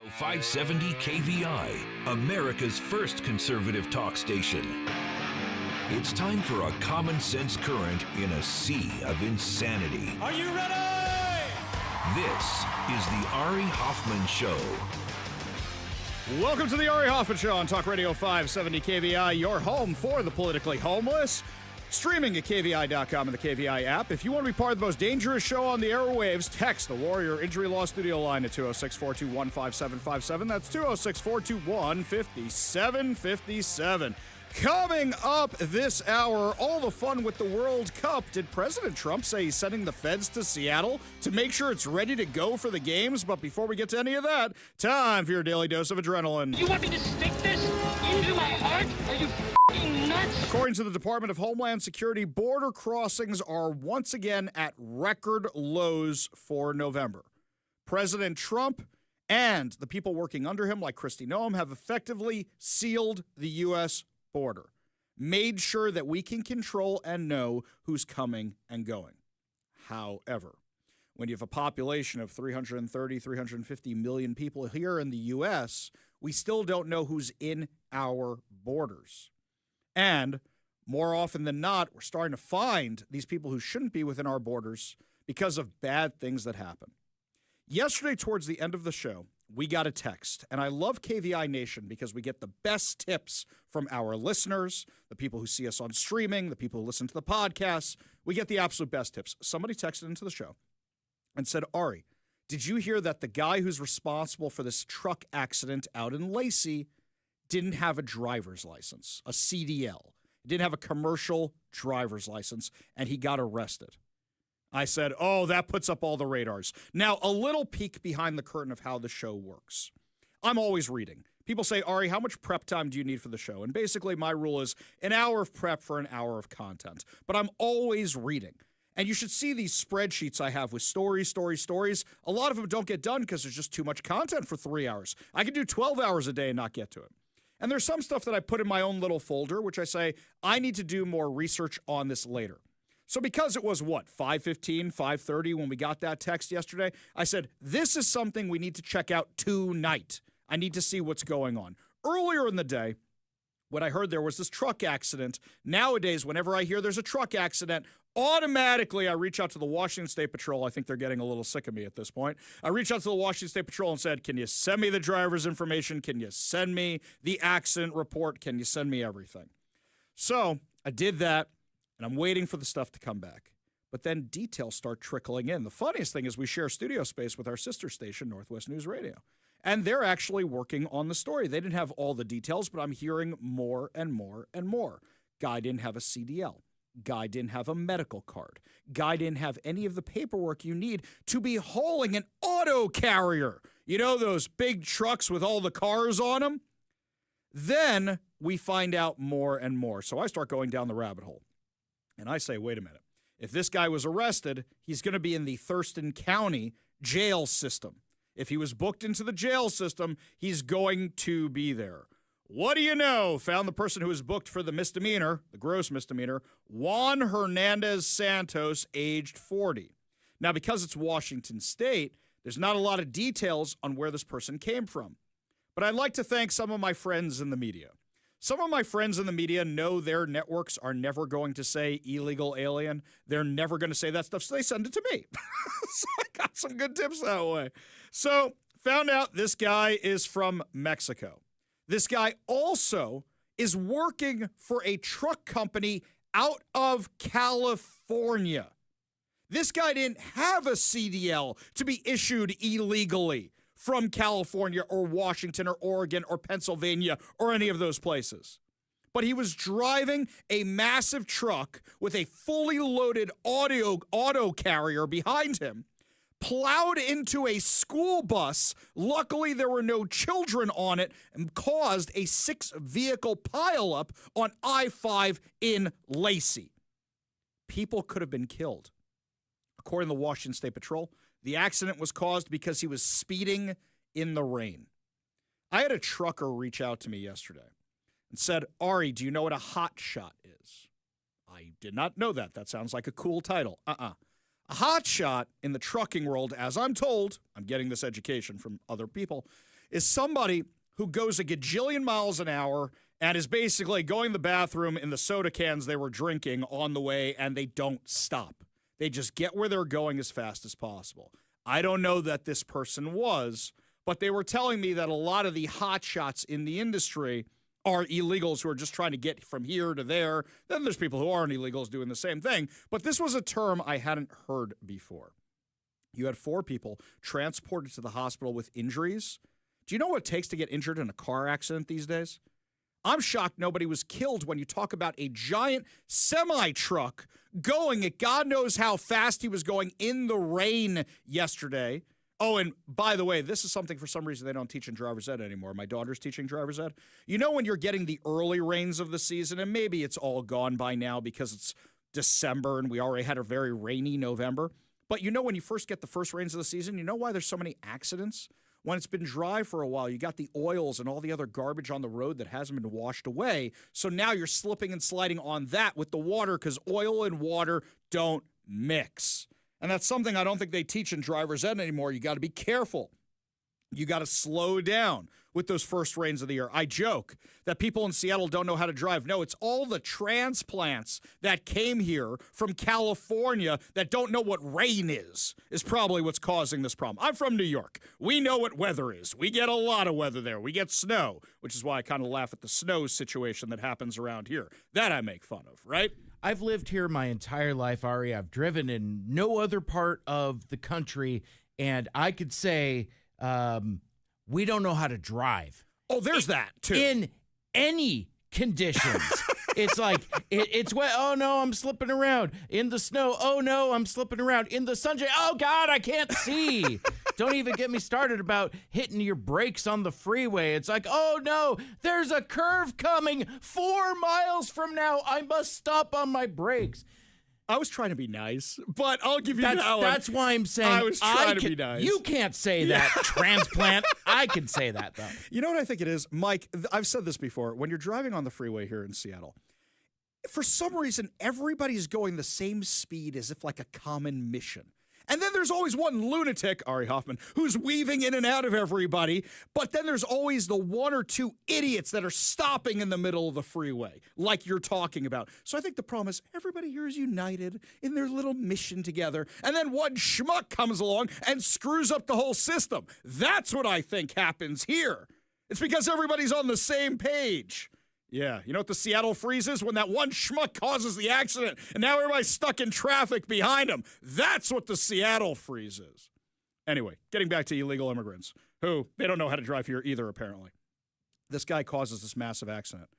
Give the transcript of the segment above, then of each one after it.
570 KVI, America's first conservative talk station. It's time for a common sense current in a sea of insanity. Are you ready? This is the Ari Hoffman Show. Welcome to the Ari Hoffman Show on Talk Radio 570 KVI, your home for the politically homeless. Streaming at KVI.com and the KVI app. If you want to be part of the most dangerous show on the airwaves, text the Warrior Injury Law Studio line at 206-421-5757. That's 206-421-5757. Coming up this hour, all the fun with the World Cup. Did President Trump say he's sending the feds to Seattle to make sure it's ready to go for the games? But before we get to any of that, time for your daily dose of adrenaline. You want me to stick this into my heart? Are you f***ing nuts? According to the Department of Homeland Security, border crossings are once again at record lows for November. President Trump and the people working under him, like Kristi Noem, have effectively sealed the U.S. border, made sure that we can control and know who's coming and going. However, when you have a population of 330, 350 million people here in the U.S., we still don't know who's in our borders. And more often than not, we're starting to find these people who shouldn't be within our borders because of bad things that happen. Yesterday, towards the end of the show, we got a text, and I love KVI Nation because we get the best tips from our listeners, the people who see us on streaming, the people who listen to the podcasts. We get the absolute best tips. Somebody texted into the show and said, Ari, did you hear that the guy who's responsible for this truck accident out in Lacey didn't have a driver's license, a CDL, didn't have a commercial driver's license, and he got arrested? I said, oh, that puts up all the radars. Now, a little peek behind the curtain of how the show works. I'm always reading. People say, Ari, how much prep time do you need for the show? And basically, my rule is an hour of prep for an hour of content. But I'm always reading. And you should see these spreadsheets I have with stories. A lot of them don't get done because there's just too much content for 3 hours. I can do 12 hours a day and not get to it. And there's some stuff that I put in my own little folder, which I say, I need to do more research on this later. So because it was, 5:15, 5:30 when we got that text yesterday, I said, this is something we need to check out tonight. I need to see what's going on. Earlier in the day, when I heard there was this truck accident, nowadays, whenever I hear there's a truck accident, automatically I reach out to the Washington State Patrol. I think they're getting a little sick of me at this point. I reached out to the Washington State Patrol and said, can you send me the driver's information? Can you send me the accident report? Can you send me everything? So I did that. And I'm waiting for the stuff to come back. But then details start trickling in. The funniest thing is we share studio space with our sister station, Northwest News Radio. And they're actually working on the story. They didn't have all the details, but I'm hearing more and more and more. Guy didn't have a CDL. Guy didn't have a medical card. Guy didn't have any of the paperwork you need to be hauling an auto carrier. You know, those big trucks with all the cars on them? Then we find out more and more. So I start going down the rabbit hole. And I say, wait a minute. If this guy was arrested, he's going to be in the Thurston County jail system. If he was booked into the jail system, he's going to be there. What do you know? Found the person who was booked for the misdemeanor, the gross misdemeanor, Juan Hernandez Santos, aged 40. Now, because it's Washington State, there's not a lot of details on where this person came from. But I'd like to thank some of my friends in the media. Some of my friends in the media know their networks are never going to say illegal alien. They're never going to say that stuff, so they send it to me. So I got some good tips that way. So found out this guy is from Mexico. This guy also is working for a truck company out of California. This guy didn't have a CDL to be issued illegally from California or Washington or Oregon or Pennsylvania or any of those places. But he was driving a massive truck with a fully loaded auto carrier behind him, plowed into a school bus. Luckily, there were no children on it, and caused a 6-vehicle pileup on I-5 in Lacey. People could have been killed. According to the Washington State Patrol, the accident was caused because he was speeding in the rain. I had a trucker reach out to me yesterday and said, Ari, do you know what a hot shot is? I did not know that. That sounds like a cool title. A hot shot in the trucking world, as I'm told, I'm getting this education from other people, is somebody who goes a gajillion miles an hour and is basically going to the bathroom in the soda cans they were drinking on the way, and they don't stop. They just get where they're going as fast as possible. I don't know that this person was, but they were telling me that a lot of the hotshots in the industry are illegals who are just trying to get from here to there. Then there's people who aren't illegals doing the same thing. But this was a term I hadn't heard before. You had 4 people transported to the hospital with injuries. Do you know what it takes to get injured in a car accident these days? I'm shocked nobody was killed when you talk about a giant semi-truck going at God knows how fast he was going in the rain yesterday. Oh, and by the way, this is something for some reason they don't teach in driver's ed anymore. My daughter's teaching driver's ed. You know when you're getting the early rains of the season, and maybe it's all gone by now because it's December and we already had a very rainy November. But you know when you first get the first rains of the season, you know why there's so many accidents? When it's been dry for a while, you got the oils and all the other garbage on the road that hasn't been washed away. So now you're slipping and sliding on that with the water because oil and water don't mix. And that's something I don't think they teach in driver's ed anymore. You got to be careful. You got to slow down with those first rains of the year. I joke that people in Seattle don't know how to drive. No, it's all the transplants that came here from California that don't know what rain is probably what's causing this problem. I'm from New York. We know what weather is. We get a lot of weather there. We get snow, which is why I kind of laugh at the snow situation that happens around here. That I make fun of, right? I've lived here my entire life, Ari. I've driven in no other part of the country, and I could say we don't know how to drive. Oh, there's that, too. In any conditions. It's like, it's wet. Oh, no, I'm slipping around. In the snow. Oh, no, I'm slipping around. In the sunshine. Oh, God, I can't see. Don't even get me started about hitting your brakes on the freeway. It's like, oh, no, there's a curve coming 4 miles from now. I must stop on my brakes. I was trying to be nice, but I'll give you that one. That's why I'm saying I was trying to be nice. You can't say that, transplant. I can say that, though. You know what I think it is? Mike, I've said this before. When you're driving on the freeway here in Seattle, for some reason, everybody's going the same speed as if like a common mission. And then there's always one lunatic, Ari Hoffman, who's weaving in and out of everybody. But then there's always the 1 or 2 idiots that are stopping in the middle of the freeway, like you're talking about. So I think the problem is everybody here is united in their little mission together. And then one schmuck comes along and screws up the whole system. That's what I think happens here. It's because everybody's on the same page. Yeah, you know what the Seattle freeze is? When that one schmuck causes the accident and now everybody's stuck in traffic behind him. That's what the Seattle freeze is. Anyway, getting back to illegal immigrants, who they don't know how to drive here either, apparently. This guy causes this massive accident.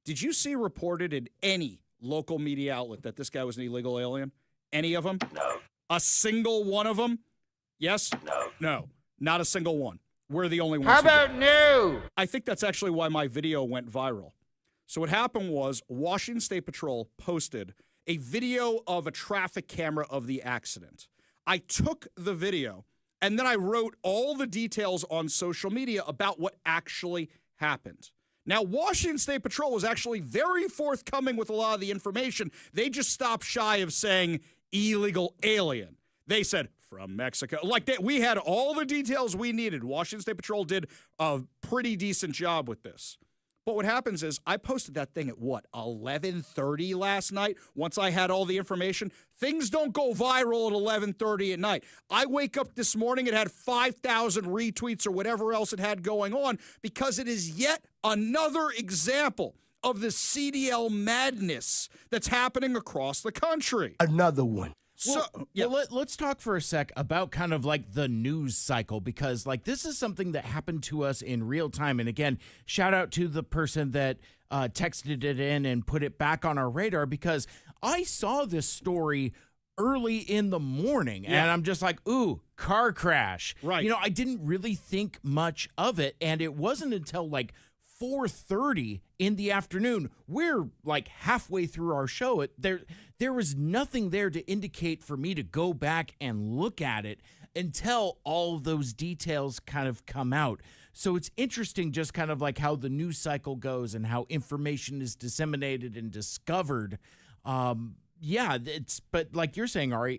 Did you see reported in any local media outlet that this guy was an illegal alien? Any of them? No. A single one of them? Yes? No. No, not a single one. We're the only ones. How about no? I think that's actually why my video went viral. So what happened was Washington State Patrol posted a video of a traffic camera of the accident. I took the video, and then I wrote all the details on social media about what actually happened. Now, Washington State Patrol was actually very forthcoming with a lot of the information. They just stopped shy of saying illegal alien. They said, from Mexico. Like that, we had all the details we needed. Washington State Patrol did a pretty decent job with this. But what happens is I posted that thing at 11:30 last night. Once I had all the information, things don't go viral at 11:30 at night. I wake up this morning, it had 5,000 retweets or whatever else it had going on because it is yet another example of the CDL madness that's happening across the country. Another one. Let's talk for a sec about kind of like the news cycle, because like this is something that happened to us in real time. And again, shout out to the person that texted it in and put it back on our radar, because I saw this story early in the morning and I'm just like, ooh, car crash. Right. You know, I didn't really think much of it. And it wasn't until like 4:30 in the afternoon, we're like halfway through our show. There was nothing there to indicate for me to go back and look at it until all of those details kind of come out. So it's interesting just kind of like how the news cycle goes and how information is disseminated and discovered. But like you're saying, Ari,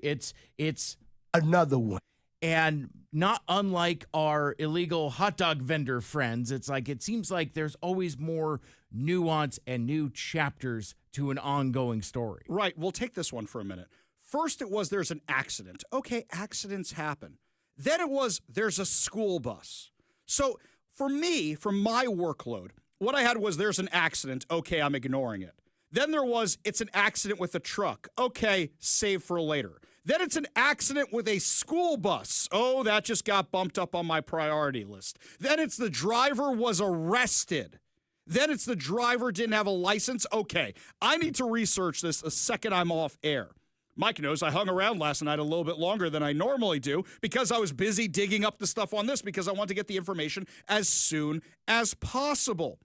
it's another one. And not unlike our illegal hot dog vendor friends, it's like it seems like there's always more nuance and new chapters to an ongoing story. Right. We'll take this one for a minute. First, it was there's an accident. Okay, accidents happen. Then it was there's a school bus. So for me, for my workload, what I had was there's an accident. Okay, I'm ignoring it. Then there was it's an accident with a truck. Okay, save for later. Then it's an accident with a school bus. Oh, that just got bumped up on my priority list. Then it's the driver was arrested. Then it's the driver didn't have a license. Okay, I need to research this the second I'm off air. Mike knows I hung around last night a little bit longer than I normally do because I was busy digging up the stuff on this because I want to get the information as soon as possible.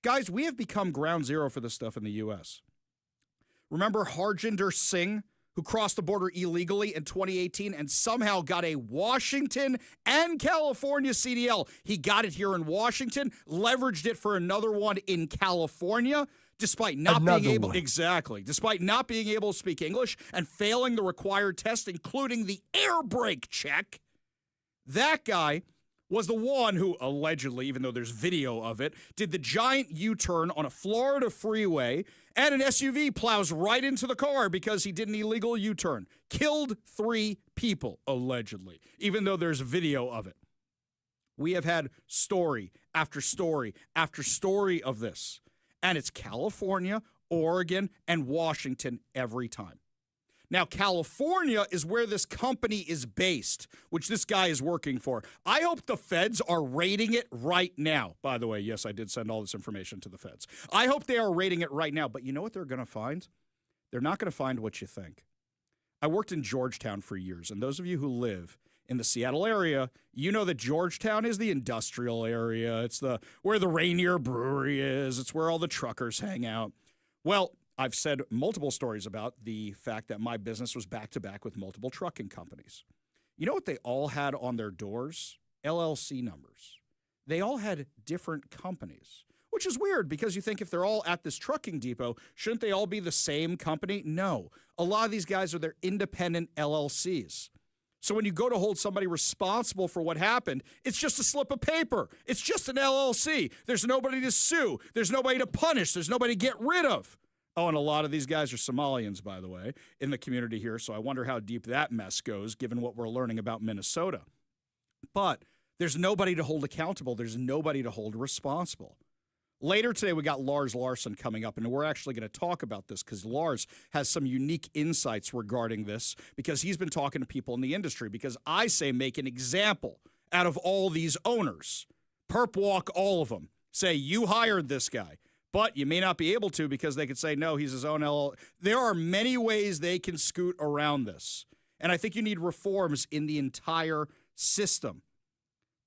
Guys, we have become ground zero for this stuff in the U.S. Remember Harjinder Singh, who crossed the border illegally in 2018 and somehow got a Washington and California CDL. He got it here in Washington, leveraged it for another one in California, despite not being able to speak English and failing the required test, including the air brake check. That guy was the one who allegedly, even though there's video of it, did the giant U-turn on a Florida freeway, and an SUV plows right into the car because he did an illegal U-turn. Killed 3 people, allegedly, even though there's video of it. We have had story after story after story of this, and it's California, Oregon, and Washington every time. Now, California is where this company is based, which this guy is working for. I hope the feds are raiding it right now. By the way, yes, I did send all this information to the feds. I hope they are raiding it right now. But you know what they're going to find? They're not going to find what you think. I worked in Georgetown for years, and those of you who live in the Seattle area, you know that Georgetown is the industrial area. It's where the Rainier Brewery is. It's where all the truckers hang out. Well, I've said multiple stories about the fact that my business was back-to-back with multiple trucking companies. You know what they all had on their doors? LLC numbers. They all had different companies, which is weird because you think if they're all at this trucking depot, shouldn't they all be the same company? No. A lot of these guys are their independent LLCs. So when you go to hold somebody responsible for what happened, it's just a slip of paper. It's just an LLC. There's nobody to sue. There's nobody to punish. There's nobody to get rid of. Oh, and a lot of these guys are Somalians, by the way, in the community here, so I wonder how deep that mess goes, given what we're learning about Minnesota. But there's nobody to hold accountable. There's nobody to hold responsible. Later today, we got Lars Larson coming up, and we're actually going to talk about this because Lars has some unique insights regarding this because he's been talking to people in the industry because I say make an example out of all these owners. Perp walk all of them. Say, you hired this guy. But you may not be able to because they could say, no, he's his own LLC. There are many ways they can scoot around this. And I think you need reforms in the entire system.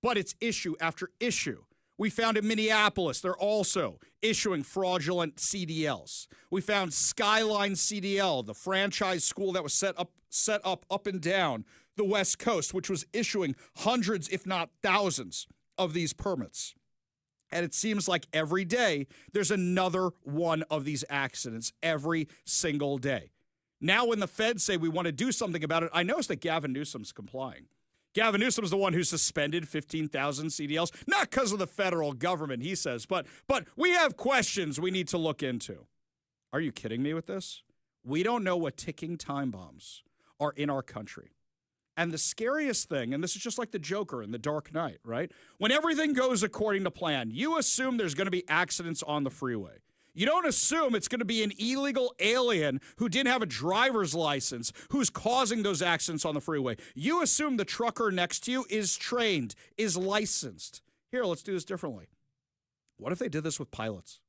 But it's issue after issue. We found in Minneapolis, they're also issuing fraudulent CDLs. We found Skyline CDL, the franchise school that was set up and down the West Coast, which was issuing hundreds, if not thousands, of these permits. And it seems like every day there's another one of these accidents every single day. Now when the feds say we want to do something about it, I notice that Gavin Newsom's complying. Gavin Newsom's the one who suspended 15,000 CDLs, not because of the federal government, he says, but we have questions we need to look into. Are you kidding me with this? We don't know what ticking time bombs are in our country. And the scariest thing, and this is just like the Joker in The Dark Knight, right? When everything goes according to plan, you assume there's going to be accidents on the freeway. You don't assume it's going to be an illegal alien who didn't have a driver's license who's causing those accidents on the freeway. You assume the trucker next to you is trained, is licensed. Here, let's do this differently. What if they did this with pilots?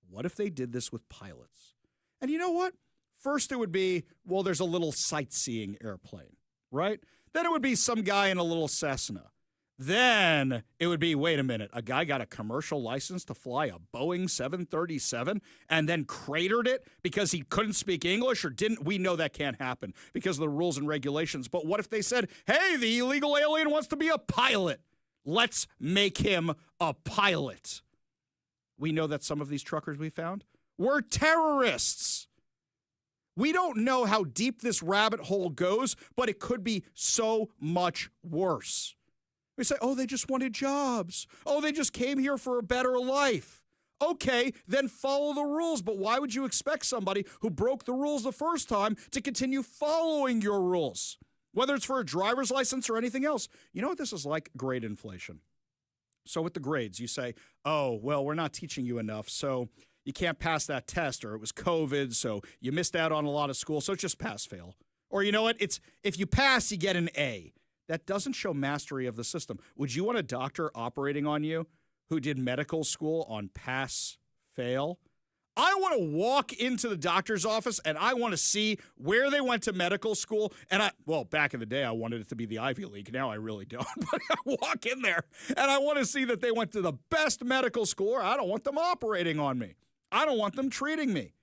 What if they did this with pilots? And you know what? First, it would be, well, there's a little sightseeing airplane. Right? Then it would be some guy in a little Cessna. Then it would be, wait a minute, a guy got a commercial license to fly a Boeing 737 and then cratered it because he couldn't speak English or didn't. We know that can't happen because of the rules and regulations. But what if they said, hey, the illegal alien wants to be a pilot. Let's make him a pilot. We know that some of these truckers we found were terrorists. We don't know how deep this rabbit hole goes, but it could be so much worse. We say, oh, they just wanted jobs. Oh, they just came here for a better life. Okay, then follow the rules. But why would you expect somebody who broke the rules the first time to continue following your rules? Whether it's for a driver's license or anything else. You know what this is like? Grade inflation. So with the grades, you say, oh, well, we're not teaching you enough, so you can't pass that test, or it was COVID, so you missed out on a lot of school, so it's just pass-fail. Or you know what? It's if you pass, you get an A. That doesn't show mastery of the system. Would you want a doctor operating on you who did medical school on pass-fail? I want to walk into the doctor's office and I want to see where they went to medical school. And well, back in the day, I wanted it to be the Ivy League. Now I really don't. But I walk in there and I want to see that they went to the best medical school, or I don't want them operating on me. I don't want them treating me.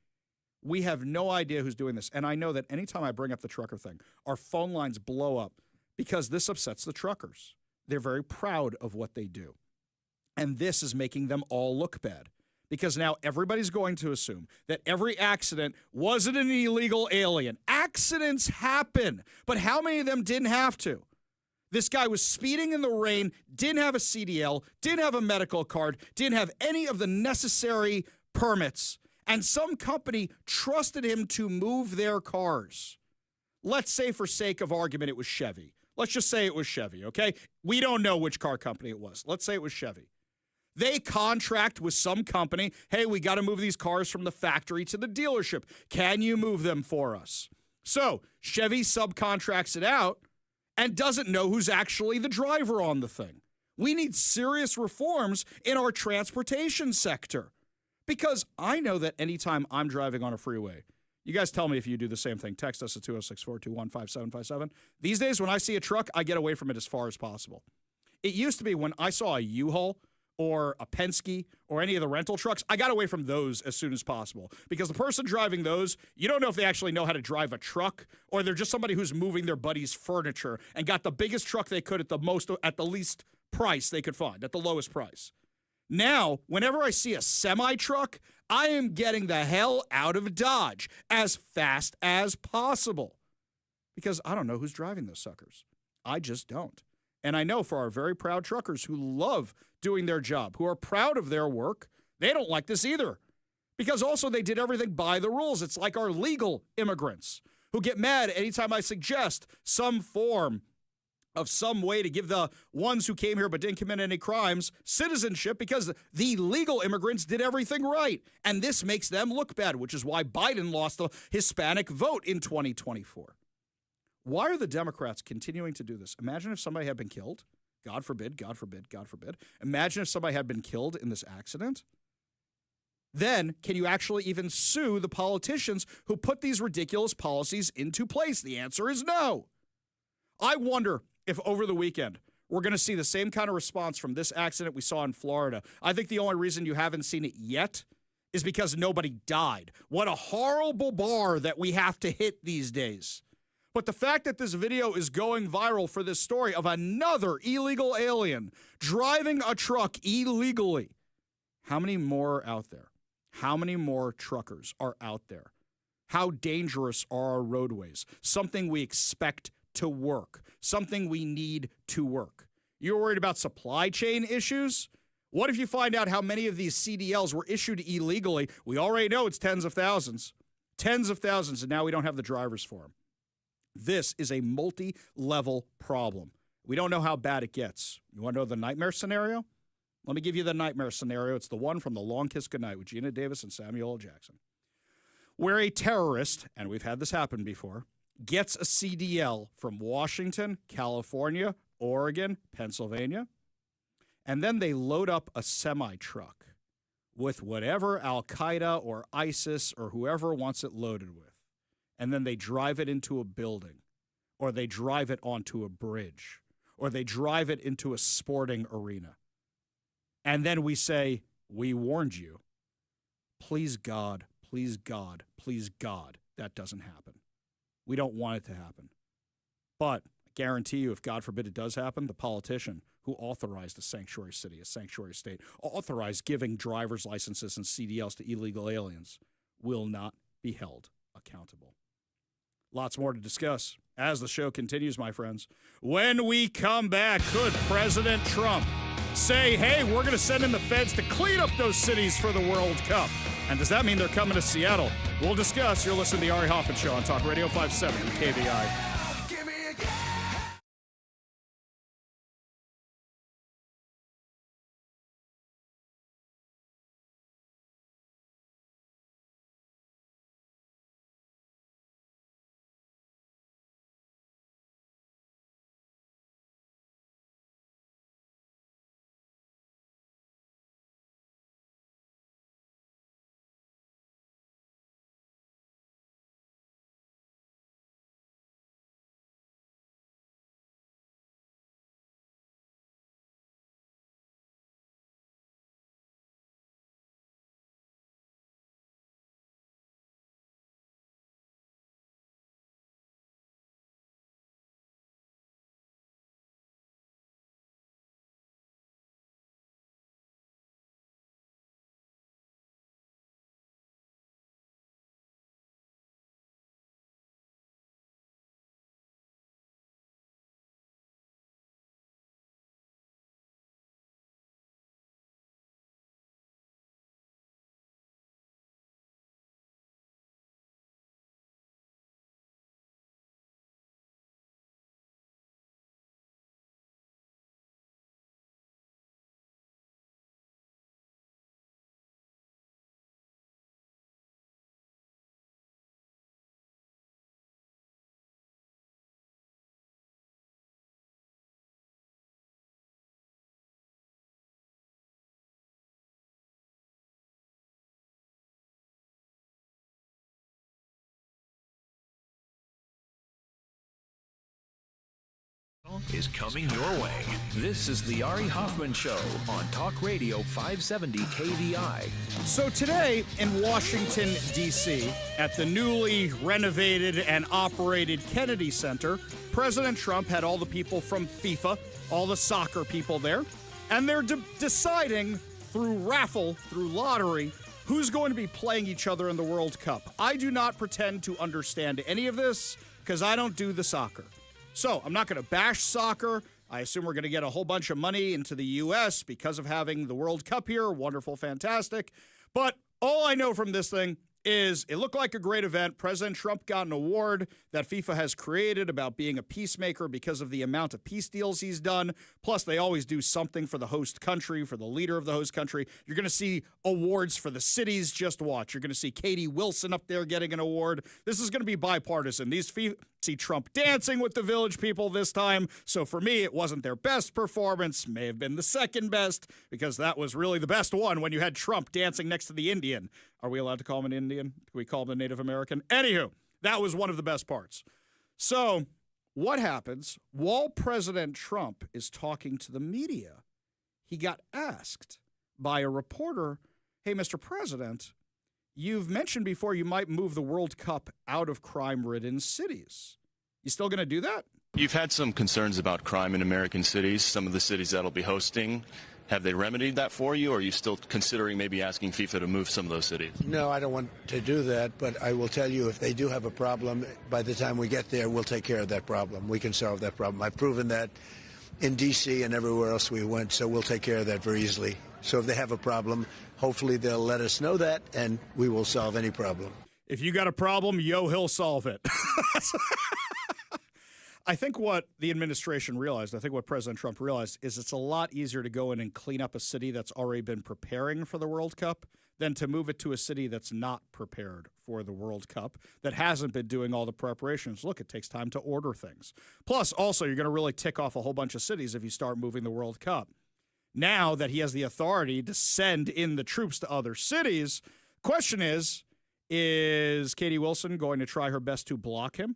We have no idea who's doing this. And I know that anytime I bring up the trucker thing, our phone lines blow up because this upsets the truckers. They're very proud of what they do. And this is making them all look bad. Because now everybody's going to assume that every accident wasn't an illegal alien. Accidents happen, but how many of them didn't have to? This guy was speeding in the rain, didn't have a CDL, didn't have a medical card, didn't have any of the necessary permits, and some company trusted him to move their cars. Let's say, for sake of argument, it was Chevy. Let's just say it was Chevy, okay? We don't know which car company it was. Let's say it was Chevy. They contract with some company. Hey, we got to move these cars from the factory to the dealership. Can you move them for us? So Chevy subcontracts it out and doesn't know who's actually the driver on the thing. We need serious reforms in our transportation sector. Because I know that anytime I'm driving on a freeway, you guys tell me if you do the same thing. Text us at 206-421-5757. These days, when I see a truck, I get away from it as far as possible. It used to be when I saw a U-Haul or a Penske or any of the rental trucks, I got away from those as soon as possible. Because the person driving those, you don't know if they actually know how to drive a truck, or they're just somebody who's moving their buddy's furniture and got the biggest truck they could at the least price they could find, at the lowest price. Now, whenever I see a semi-truck, I am getting the hell out of Dodge as fast as possible. Because I don't know who's driving those suckers. I just don't. And I know for our very proud truckers who love doing their job, who are proud of their work, they don't like this either. Because also they did everything by the rules. It's like our legal immigrants who get mad anytime I suggest some form of some way to give the ones who came here but didn't commit any crimes citizenship, because the legal immigrants did everything right. And this makes them look bad, which is why Biden lost the Hispanic vote in 2024. Why are the Democrats continuing to do this? Imagine if somebody had been killed. God forbid, God forbid, God forbid. Imagine if somebody had been killed in this accident. Then, can you actually even sue the politicians who put these ridiculous policies into place? The answer is no. I wonder if over the weekend we're going to see the same kind of response from this accident we saw in Florida. I think the only reason you haven't seen it yet is because nobody died. What a horrible bar that we have to hit these days. But the fact that this video is going viral for this story of another illegal alien driving a truck illegally. How many more are out there? How many more truckers are out there? How dangerous are our roadways? Something we expect to work. Something we need to work. You're worried about supply chain issues? What if you find out how many of these CDLs were issued illegally? We already know it's tens of thousands. Tens of thousands, and now we don't have the drivers for them. This is a multi-level problem. We don't know how bad it gets. You want to know the nightmare scenario? Let me give you the nightmare scenario. It's the one from The Long Kiss Goodnight with Gina Davis and Samuel L. Jackson, where a terrorist, and we've had this happen before, gets a CDL from Washington, California, Oregon, Pennsylvania, and then they load up a semi-truck with whatever Al-Qaeda or ISIS or whoever wants it loaded with. And then they drive it into a building, or they drive it onto a bridge, or they drive it into a sporting arena. And then we say, we warned you. Please God, please God, please God, that doesn't happen. We don't want it to happen. But I guarantee you, if God forbid it does happen, the politician who authorized a sanctuary city, a sanctuary state, authorized giving driver's licenses and CDLs to illegal aliens will not be held accountable. Lots more to discuss as the show continues, my friends. When we come back, could President Trump say, hey, we're going to send in the feds to clean up those cities for the World Cup? And does that mean they're coming to Seattle? We'll discuss. You're listening to the Ari Hoffman Show on Talk Radio 570 KVI. Is coming your way. This is the Ari Hoffman Show on Talk Radio 570 KVI. So today in Washington, D.C., at the newly renovated and operated Kennedy Center, President Trump had all the people from FIFA, all the soccer people there, and they're deciding through raffle, through lottery, who's going to be playing each other in the World Cup. I do not pretend to understand any of this because I don't do the soccer. So I'm not going to bash soccer. I assume we're going to get a whole bunch of money into the U.S. because of having the World Cup here. Wonderful, fantastic. But all I know from this thing is it looked like a great event. President Trump got an award that FIFA has created about being a peacemaker because of the amount of peace deals he's done. Plus, they always do something for the host country, for the leader of the host country. You're going to see awards for the cities. Just watch. You're going to see Katie Wilson up there getting an award. This is going to be bipartisan. These see Trump dancing with the village people this time. So for me, it wasn't their best performance. May have been the second best because that was really the best one when you had Trump dancing next to the Indian. Are we allowed to call him an Indian? Can we call him a Native American? Anywho, that was one of the best parts. So what happens while President Trump is talking to the media? He got asked by a reporter, hey, Mr. President, you've mentioned before you might move the World Cup out of crime-ridden cities. You still going to do that? You've had some concerns about crime in American cities, some of the cities that'll be hosting. Have they remedied that for you, or are you still considering maybe asking FIFA to move some of those cities? No, I don't want to do that, but I will tell you if they do have a problem, by the time we get there, we'll take care of that problem. We can solve that problem. I've proven that in D.C. and everywhere else we went, so we'll take care of that very easily. So if they have a problem, hopefully they'll let us know that, and we will solve any problem. If you got a problem, he'll solve it. I think what the administration realized, I think what President Trump realized, is it's a lot easier to go in and clean up a city that's already been preparing for the World Cup than to move it to a city that's not prepared for the World Cup, that hasn't been doing all the preparations. Look, it takes time to order things. Plus, also, you're going to really tick off a whole bunch of cities if you start moving the World Cup. Now that he has the authority to send in the troops to other cities, question is Katie Wilson going to try her best to block him?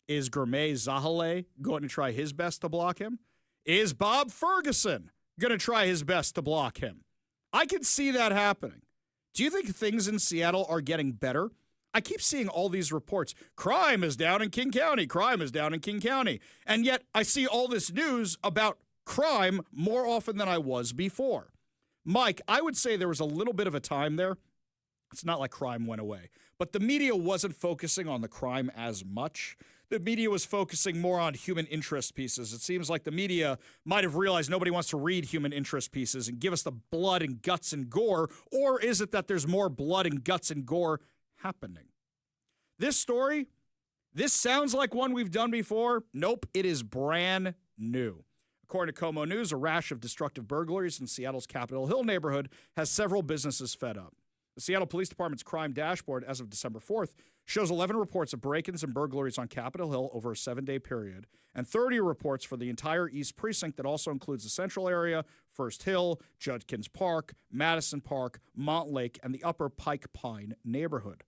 Is Gourmet Zahale going to try his best to block him? Is Bob Ferguson going to try his best to block him? I can see that happening. Do you think things in Seattle are getting better? I keep seeing all these reports. Crime is down in King County. Crime is down in King County. And yet I see all this news about crime more often than I was before. Mike, I would say there was a little bit of a time there It's not like crime went away. But the media wasn't focusing on the crime as much. The media was focusing more on human interest pieces. It seems like the media might have realized nobody wants to read human interest pieces and give us the blood and guts and gore, or is it that there's more blood and guts and gore happening? This story, this sounds like one we've done before. Nope, it is brand new. According to Como News, a rash of destructive burglaries in Seattle's Capitol Hill neighborhood has several businesses fed up. The Seattle Police Department's crime dashboard as of December 4th shows 11 reports of break-ins and burglaries on Capitol Hill over a 7-day period, and 30 reports for the entire East Precinct that also includes the Central area, First Hill, Judkins Park, Madison Park, Montlake, and the Upper Pike Pine neighborhood.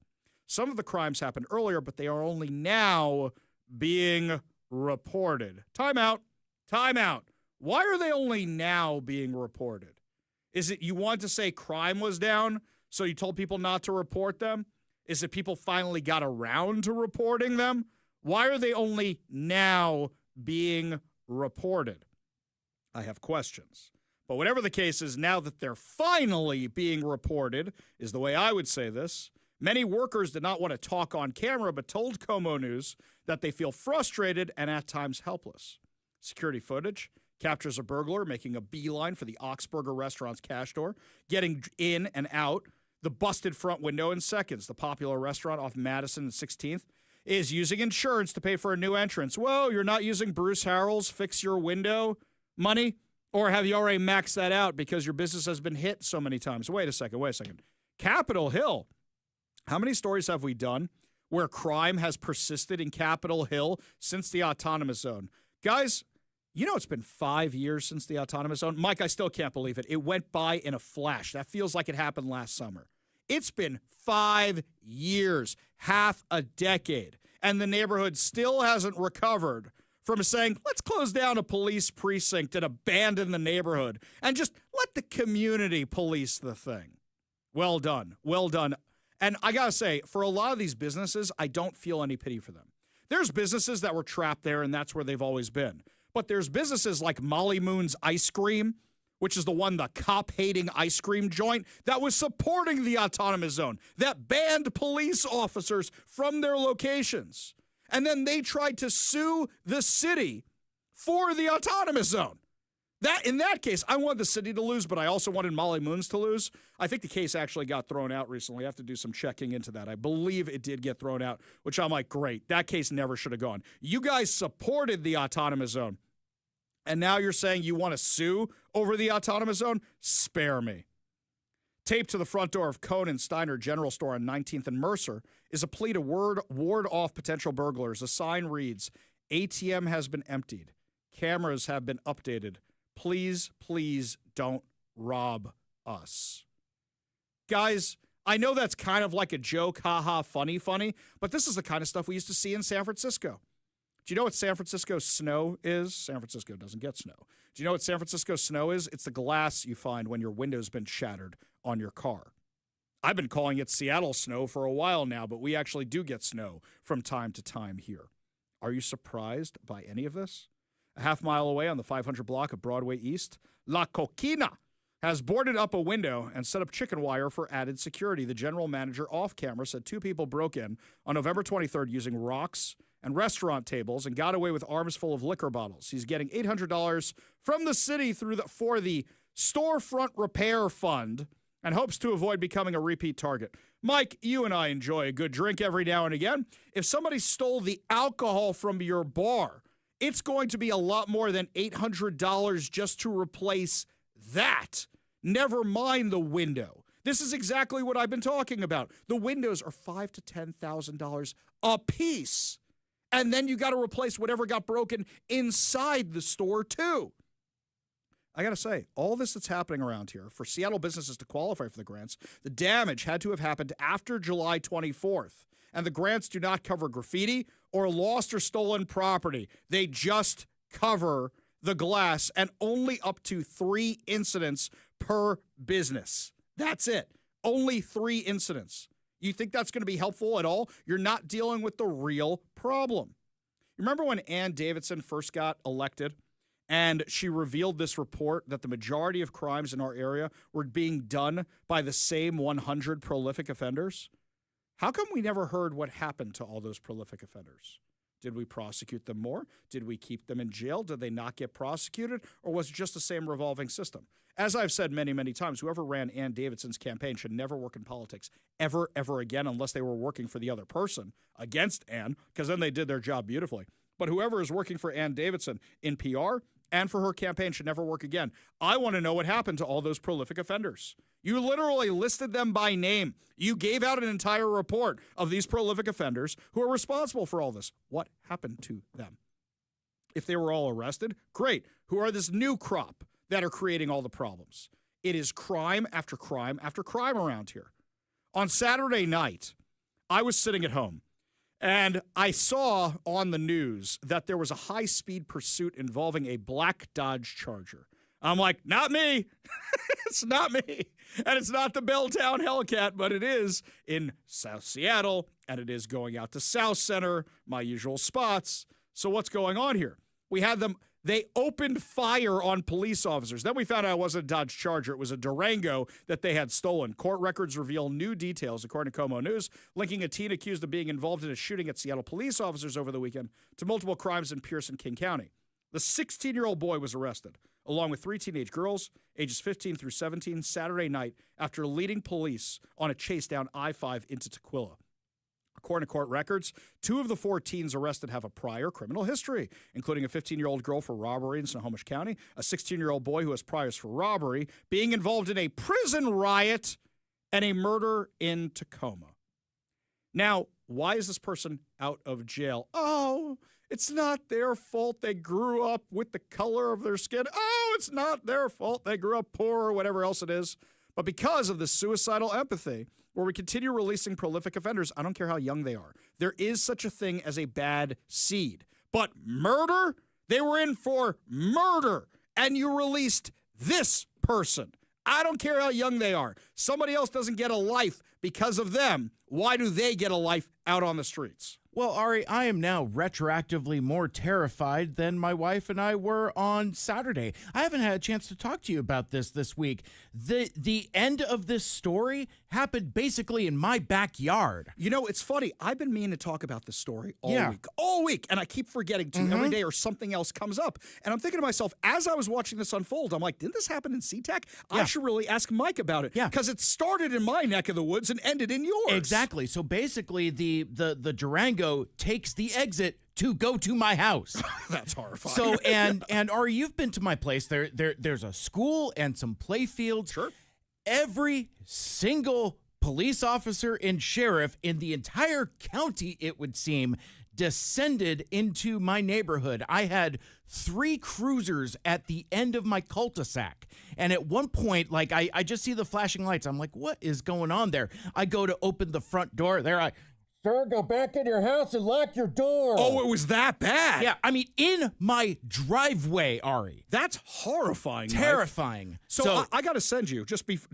Some of the crimes happened earlier, but they are only now being reported. Time out. Time out. Why are they only now being reported? Is it you want to say crime was down, so you told people not to report them? Is it people finally got around to reporting them? Why are they only now being reported? I have questions. But whatever the case is, now that they're finally being reported, is the way I would say this, many workers did not want to talk on camera, but told Como News that they feel frustrated and at times helpless. Security footage captures a burglar making a beeline for the Oxburger restaurant's cash door, getting in and out the busted front window in seconds. The popular restaurant off Madison and 16th is using insurance to pay for a new entrance. Whoa, you're not using Bruce Harrell's fix your window money? Or have you already maxed that out because your business has been hit so many times? Wait a second. Capitol Hill. How many stories have we done where crime has persisted in Capitol Hill since the autonomous zone? Guys, you know it's been 5 years since the autonomous zone. Mike, I still can't believe it. It went by in a flash. That feels like it happened last summer. It's been 5 years, half a decade, and the neighborhood still hasn't recovered from saying, let's close down a police precinct and abandon the neighborhood and just let the community police the thing. Well done. Well done. And I got to say, for a lot of these businesses, I don't feel any pity for them. There's businesses that were trapped there, and that's where they've always been. But there's businesses like Molly Moon's Ice Cream, which is the cop-hating ice cream joint that was supporting the autonomous zone, that banned police officers from their locations. And then they tried to sue the city for the autonomous zone. In that case, I wanted the city to lose, but I also wanted Molly Moon's to lose. I think the case actually got thrown out recently. I have to do some checking into that. I believe it did get thrown out, which I'm like, great. That case never should have gone. You guys supported the autonomous zone, and now you're saying you want to sue over the autonomous zone? Spare me. Taped to the front door of Cohn and Steiner General Store on 19th and Mercer is a plea to ward off potential burglars. The sign reads, ATM has been emptied. Cameras have been updated. Please, please don't rob us. Guys, I know that's kind of like a joke, haha, funny, but this is the kind of stuff we used to see in San Francisco. Do you know what San Francisco snow is? San Francisco doesn't get snow. Do you know what San Francisco snow is? It's the glass you find when your window's been shattered on your car. I've been calling it Seattle snow for a while now, but we actually do get snow from time to time here. Are you surprised by any of this? A half mile away on the 500 block of Broadway East, La Coquina has boarded up a window and set up chicken wire for added security. The general manager off camera said 2 people broke in on November 23rd using rocks and restaurant tables and got away with arms full of liquor bottles. He's getting $800 from the city for the storefront repair fund and hopes to avoid becoming a repeat target. Mike, you and I enjoy a good drink every now and again. If somebody stole the alcohol from your bar, it's going to be a lot more than $800 just to replace that. Never mind the window. This is exactly what I've been talking about. The windows are $5,000 to $10,000 a piece. And then you got to replace whatever got broken inside the store too. I got to say, all this that's happening around here, for Seattle businesses to qualify for the grants, the damage had to have happened after July 24th. And the grants do not cover graffiti or lost or stolen property. They just cover the glass and only up to 3 incidents per business. That's it. Only 3 incidents. You think that's going to be helpful at all? You're not dealing with the real problem. Remember when Ann Davidson first got elected And she revealed this report that the majority of crimes in our area were being done by the same 100 prolific offenders. How come we never heard what happened to all those prolific offenders? Did we prosecute them more? Did we keep them in jail? Did they not get prosecuted? Or was it just the same revolving system? As I've said many, many times, whoever ran Ann Davidson's campaign should never work in politics ever, ever again unless they were working for the other person against Ann, because then they did their job beautifully. But whoever is working for Ann Davidson in PR and for her campaign should never work again. I want to know what happened to all those prolific offenders. You literally listed them by name. You gave out an entire report of these prolific offenders who are responsible for all this. What happened to them? If they were all arrested, great. Who are this new crop that are creating all the problems? It is crime after crime after crime around here. On Saturday night, I was sitting at home, and I saw on the news that there was a high-speed pursuit involving a black Dodge Charger. I'm like, not me. It's not me. And it's not the Belltown Hellcat, but it is in South Seattle, and it is going out to South Center, my usual spots. So what's going on here? We had them. They opened fire on police officers. Then we found out it wasn't a Dodge Charger. It was a Durango that they had stolen. Court records reveal new details, according to Como News, linking a teen accused of being involved in a shooting at Seattle police officers over the weekend to multiple crimes in Pierce and King County. The 16-year-old boy was arrested, along with 3 teenage girls, ages 15 through 17, Saturday night after leading police on a chase down I-5 into Tequila. According to court records, 2 of the 4 teens arrested have a prior criminal history, including a 15-year-old girl for robbery in Snohomish County, a 16-year-old boy who has priors for robbery, being involved in a prison riot, and a murder in Tacoma. Now, why is this person out of jail? Oh, it's not their fault they grew up with the color of their skin. Oh, it's not their fault they grew up poor or whatever else it is. But because of this suicidal empathy, where we continue releasing prolific offenders, I don't care how young they are, there is such a thing as a bad seed. But murder? They were in for murder, and you released this person. I don't care how young they are. Somebody else doesn't get a life because of them. Why do they get a life out on the streets? Well, Ari, I am now retroactively more terrified than my wife and I were on Saturday. I haven't had a chance to talk to you about this week. The end of this story happened basically in my backyard. You know, it's funny. I've been meaning to talk about this story all week, and I keep forgetting to every day or something else comes up. And I'm thinking to myself, as I was watching this unfold, I'm like, didn't this happen in SeaTac? I should really ask Mike about it. Because it started in my neck of the woods and ended in yours. Exactly. So basically, the Durango takes the exit to go to my house. That's horrifying. So and Ari, you've been to my place. There's a school and some play fields. Sure. Every single police officer and sheriff in the entire county, it would seem, descended into my neighborhood. I had 3 cruisers at the end of my cul-de-sac. And at one point, like, I just see the flashing lights. I'm like, what is going on there? I go to open the front door. Sir, go back in your house and lock your door. Oh, it was that bad? Yeah, I mean, in my driveway, Ari. That's horrifying. Terrifying. Mike. So I got to send you,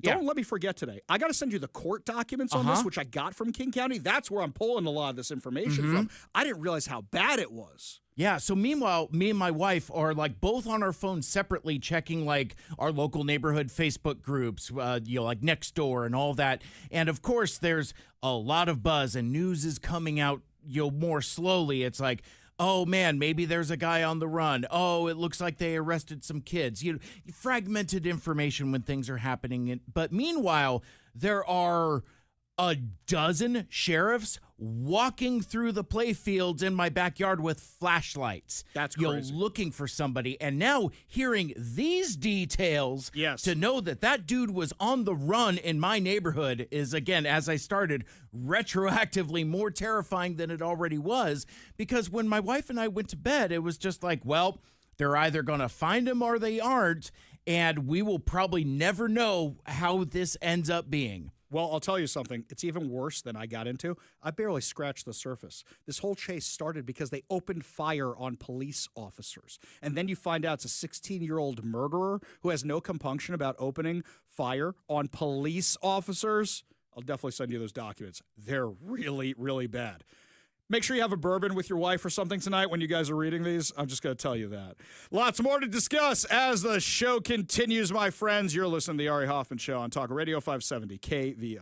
don't let me forget today. I got to send you the court documents on this, which I got from King County. That's where I'm pulling a lot of this information from. I didn't realize how bad it was. Yeah, so meanwhile, me and my wife are like both on our phones separately checking like our local neighborhood Facebook groups, like Nextdoor and all that. And of course, there's a lot of buzz and news is coming out, more slowly. It's like, oh man, maybe there's a guy on the run. Oh, it looks like they arrested some kids. Fragmented information when things are happening. But meanwhile, there are a dozen sheriffs walking through the play fields in my backyard with flashlights. That's crazy. Looking for somebody. And now hearing these details to know that dude was on the run in my neighborhood is, again, as I started, retroactively more terrifying than it already was. Because when my wife and I went to bed, it was just like, well, they're either going to find him or they aren't. And we will probably never know how this ends up being. Well, I'll tell you something. It's even worse than I got into. I barely scratched the surface. This whole chase started because they opened fire on police officers. And then you find out it's a 16-year-old murderer who has no compunction about opening fire on police officers. I'll definitely send you those documents. They're really, really bad. Make sure you have a bourbon with your wife or something tonight when you guys are reading these. I'm just going to tell you that. Lots more to discuss as the show continues, my friends. You're listening to the Ari Hoffman Show on Talk Radio 570 KVI.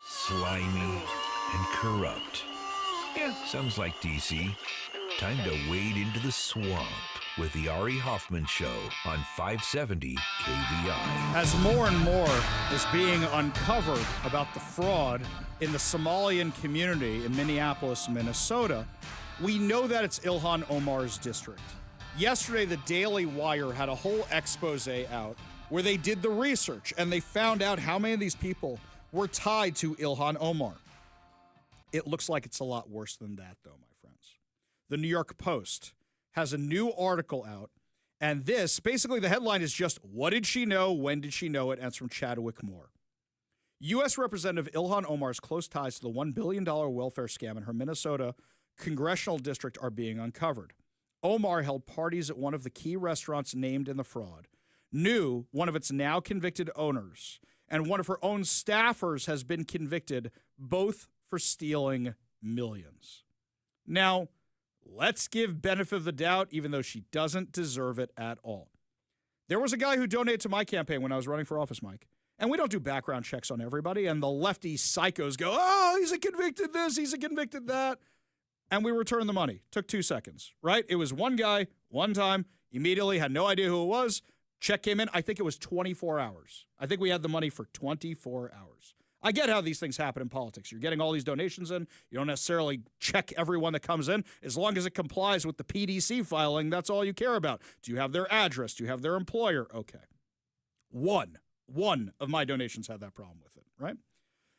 Slimy and corrupt. Yeah, sounds like DC. Time to wade into the swamp with the Ari Hoffman Show on 570 KVI. As more and more is being uncovered about the fraud in the Somalian community in Minneapolis, Minnesota, we know that it's Ilhan Omar's district. Yesterday, the Daily Wire had a whole expose out where they did the research and they found out how many of these people were tied to Ilhan Omar. It looks like it's a lot worse than that, though, my friends. The New York Post has a new article out, and this, basically the headline is just, what did she know, when did she know it, and it's from Chadwick Moore. U.S. Representative Ilhan Omar's close ties to the $1 billion welfare scam in her Minnesota congressional district are being uncovered. Omar held parties at one of the key restaurants named in the fraud, knew one of its now convicted owners, and one of her own staffers has been convicted, both for stealing millions. Now, let's give benefit of the doubt, even though she doesn't deserve it at all. There was a guy who donated to my campaign when I was running for office, Mike, and we don't do background checks on everybody, and the lefty psychos go, oh, he's a convicted this, he's a convicted that, and we return the money. Took 2 seconds, right? It was one guy, one time, immediately, had no idea who it was. Check came in. I think it was 24 hours. I think we had the money for 24 hours. I get how these things happen in politics. You're getting all these donations in. You don't necessarily check everyone that comes in. As long as it complies with the PDC filing, that's all you care about. Do you have their address? Do you have their employer? Okay. One of my donations had that problem with it, right?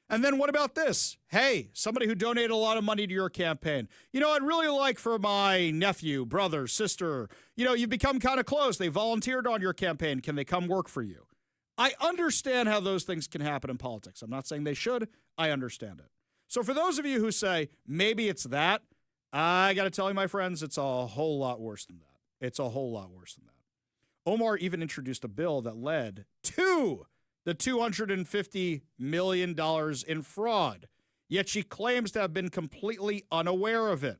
And then what about this? Hey, somebody who donated a lot of money to your campaign. You know, I'd really like for my nephew, brother, sister, you've become kind of close. They volunteered on your campaign. Can they come work for you? I understand how those things can happen in politics. I'm not saying they should. I understand it. So for those of you who say, maybe it's that, I got to tell you, my friends, it's a whole lot worse than that. It's a whole lot worse than that. Omar even introduced a bill that led to the $250 million in fraud. yet she claims to have been completely unaware of it.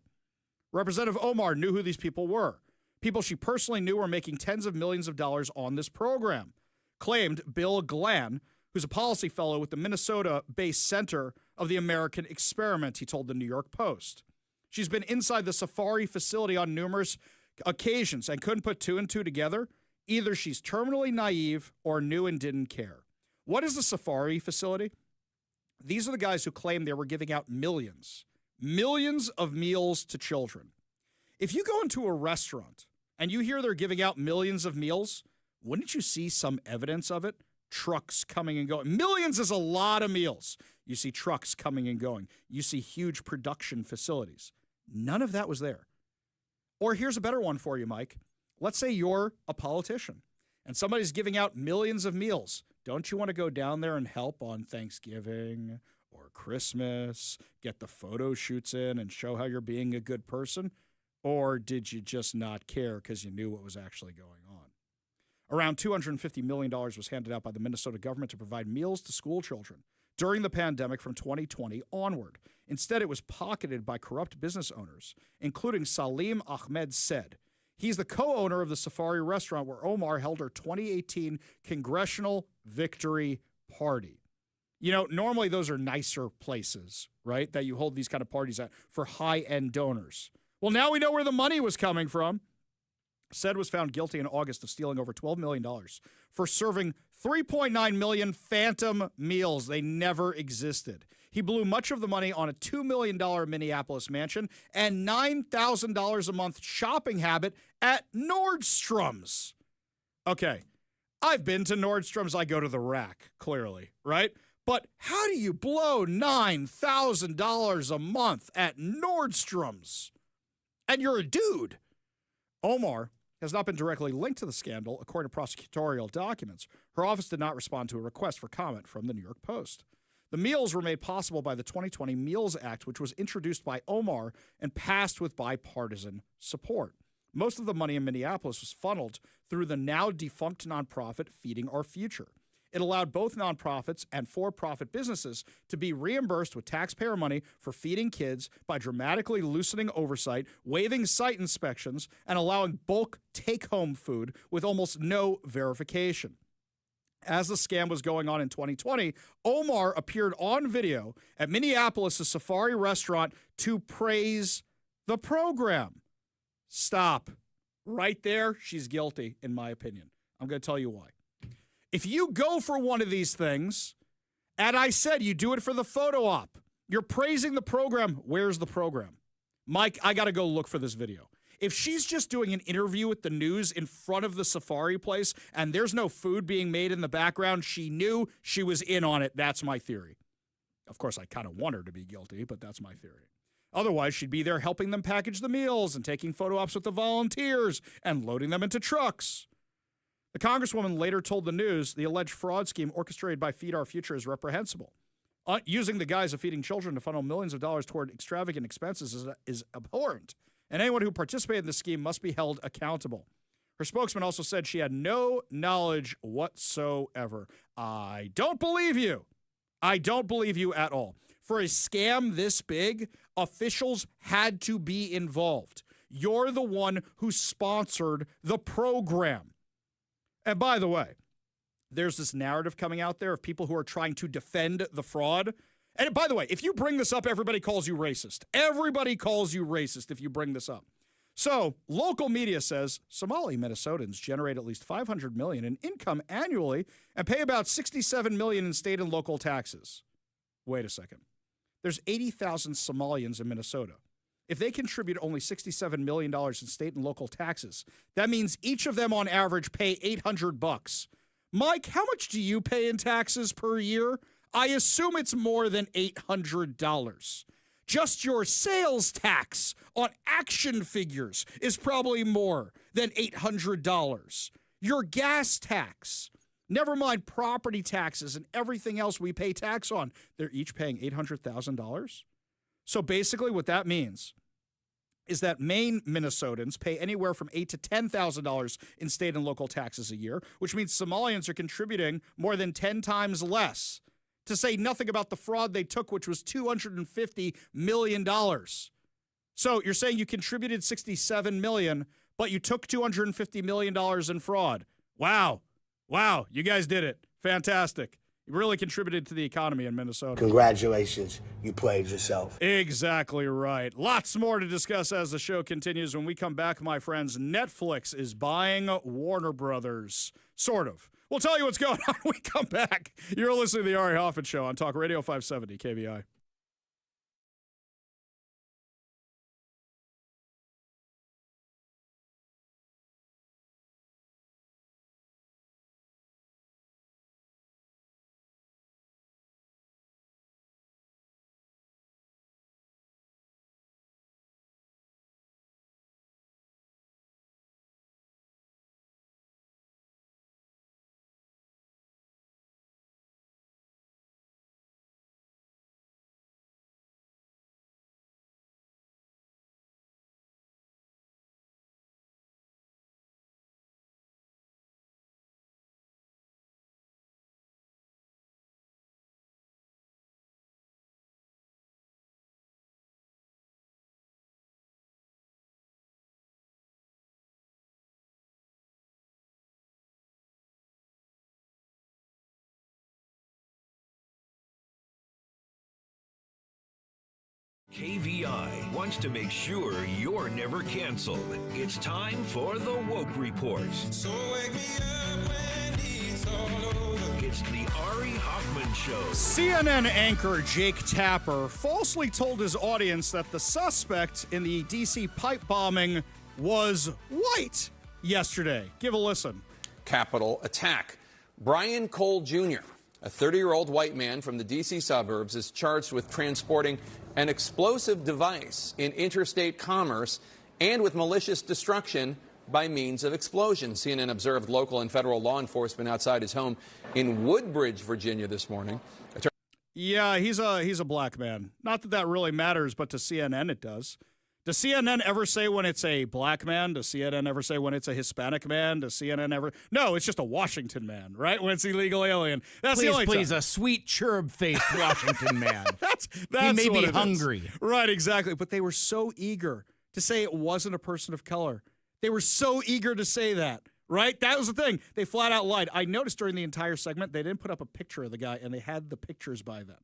Representative Omar knew who these people were. People she personally knew were making tens of millions of dollars on this program, claimed Bill Glann, who's a policy fellow with the Minnesota-based Center of the American Experiment, he told the New York Post. She's been inside the Safari facility on numerous occasions and couldn't put two and two together. Either she's terminally naive or knew and didn't care. What is the Safari facility? These are the guys who claim they were giving out millions of meals to children. If you go into a restaurant and you hear they're giving out millions of meals, wouldn't you see some evidence of it? Trucks coming and going. Millions is a lot of meals. You see trucks coming and going. You see huge production facilities. None of that was there. Or here's a better one for you, Mike. Let's say you're a politician and somebody's giving out millions of meals. Don't you want to go down there and help on Thanksgiving or Christmas, get the photo shoots in and show how you're being a good person? Or did you just not care because you knew what was actually going on? Around $250 million was handed out by the Minnesota government to provide meals to school children during the pandemic from 2020 onward. Instead, it was pocketed by corrupt business owners, including Salim Ahmed Said. He's the co-owner of the Safari restaurant where Omar held her 2018 Congressional Victory Party. You know, normally those are nicer places, right, that you hold these kind of parties at for high-end donors. Well, now we know where the money was coming from. Said was found guilty in August of stealing over $12 million for serving 3.9 million phantom meals. They never existed. He blew much of the money on a $2 million Minneapolis mansion and $9,000 a month shopping habit at Nordstrom's. Okay, I've been to Nordstrom's. I go to the rack, clearly, right? But how do you blow $9,000 a month at Nordstrom's? And you're a dude. Omar has not been directly linked to the scandal, according to prosecutorial documents. Her office did not respond to a request for comment from the New York Post. The meals were made possible by the 2020 Meals Act, which was introduced by Omar and passed with bipartisan support. Most of the money in Minneapolis was funneled through the now defunct nonprofit Feeding Our Future. It allowed both nonprofits and for-profit businesses to be reimbursed with taxpayer money for feeding kids by dramatically loosening oversight, waiving site inspections, and allowing bulk take-home food with almost no verification. As the scam was going on in 2020, Omar appeared on video at Minneapolis' Safari restaurant to praise the program. Stop. Right there, she's guilty, in my opinion. I'm going to tell you why. If you go for one of these things, and I said you do it for the photo op, you're praising the program. Where's the program? Mike, I got to go look for this video. If she's just doing an interview with the news in front of the Safari place and there's no food being made in the background, she knew she was in on it. That's my theory. Of course, I kind of want her to be guilty, but that's my theory. Otherwise, she'd be there helping them package the meals and taking photo ops with the volunteers and loading them into trucks. The Congresswoman later told the news the alleged fraud scheme orchestrated by Feed Our Future is reprehensible. Using the guise of feeding children to funnel millions of dollars toward extravagant expenses is abhorrent, and anyone who participated in the scheme must be held accountable. Her spokesman also said she had no knowledge whatsoever. I don't believe you. I don't believe you at all. For a scam this big, officials had to be involved. You're the one who sponsored the program. And by the way, there's this narrative coming out there of people who are trying to defend the fraud. And by the way, if you bring this up, everybody calls you racist. Everybody calls you racist if you bring this up. So local media says Somali Minnesotans generate at least $500 million in income annually and pay about $67 million in state and local taxes. Wait a second. There's 80,000 Somalians in Minnesota. If they contribute only $67 million in state and local taxes, that means each of them on average pay $800. Mike, how much do you pay in taxes per year? I assume it's more than $800. Just your sales tax on action figures is probably more than $800. Your gas tax, never mind property taxes and everything else we pay tax on, they're each paying $800,000. So basically what that means is that Maine Minnesotans pay anywhere from $8,000 to $10,000 in state and local taxes a year, which means Somalians are contributing more than 10 times less. to say nothing about the fraud they took, which was $250 million. So you're saying you contributed $67 million, but you took $250 million in fraud. Wow. Wow. You guys did it. Fantastic. You really contributed to the economy in Minnesota. Congratulations. You played yourself. Exactly right. Lots more to discuss as the show continues. When we come back, my friends, Netflix is buying Warner Brothers. Sort of. We'll tell you what's going on when we come back. You're listening to the Ari Hoffman Show on Talk Radio 570 KVI. KVI wants to make sure you're never canceled. It's time for the Woke Report. So wake me up when it's all over. It's the Ari Hoffman Show. CNN anchor Jake Tapper falsely told his audience that the suspect in the D.C. pipe bombing was white yesterday. Give a listen. Capitol attack. Brian Cole Jr., a 30-year-old white man from the D.C. suburbs, is charged with transporting an explosive device in interstate commerce and with malicious destruction by means of explosion. CNN observed local and federal law enforcement outside his home in Woodbridge, Virginia this morning. Yeah, he's a black man. Not that that really matters, but to CNN it does. Does CNN ever say when it's a black man? Does CNN ever say when it's a Hispanic man? Does CNN ever? No, it's just a Washington man, right? When it's illegal alien. That's the only please, time. a sweet cherub-faced Washington man. that's he may what be it hungry. Is. Right, exactly. But they were so eager to say it wasn't a person of color. They were so eager to say that, right? That was the thing. They flat out lied. I noticed during the entire segment, they didn't put up a picture of the guy, and they had the pictures by then.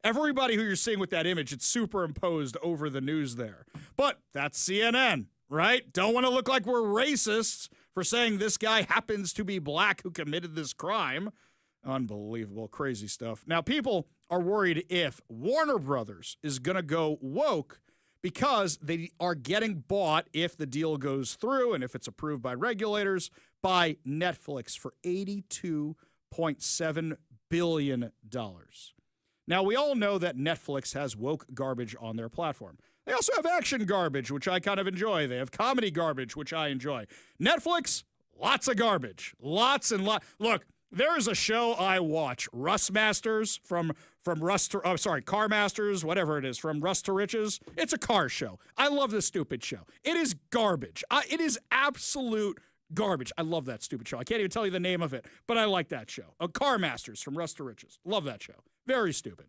Everybody who you're seeing with that image, it's superimposed over the news there. But that's CNN, right? Don't want to look like we're racists for saying this guy happens to be black who committed this crime. Unbelievable, crazy stuff. Now, people are worried if Warner Brothers is going to go woke because they are getting bought, if the deal goes through and if it's approved by regulators, by Netflix for $82.7 billion. Now, we all know that Netflix has woke garbage on their platform. They also have action garbage, which I kind of enjoy. They have comedy garbage, which I enjoy. Netflix, lots of garbage. Lots and lots. Look, there is a show I watch, Rust Masters Car Masters, whatever it is, from Rust to Riches. It's a car show. I love this stupid show. It is garbage. It is absolute garbage. I love that stupid show. I can't even tell you the name of it, but I like that show. Car Masters from Rust to Riches. Love that show. Very stupid.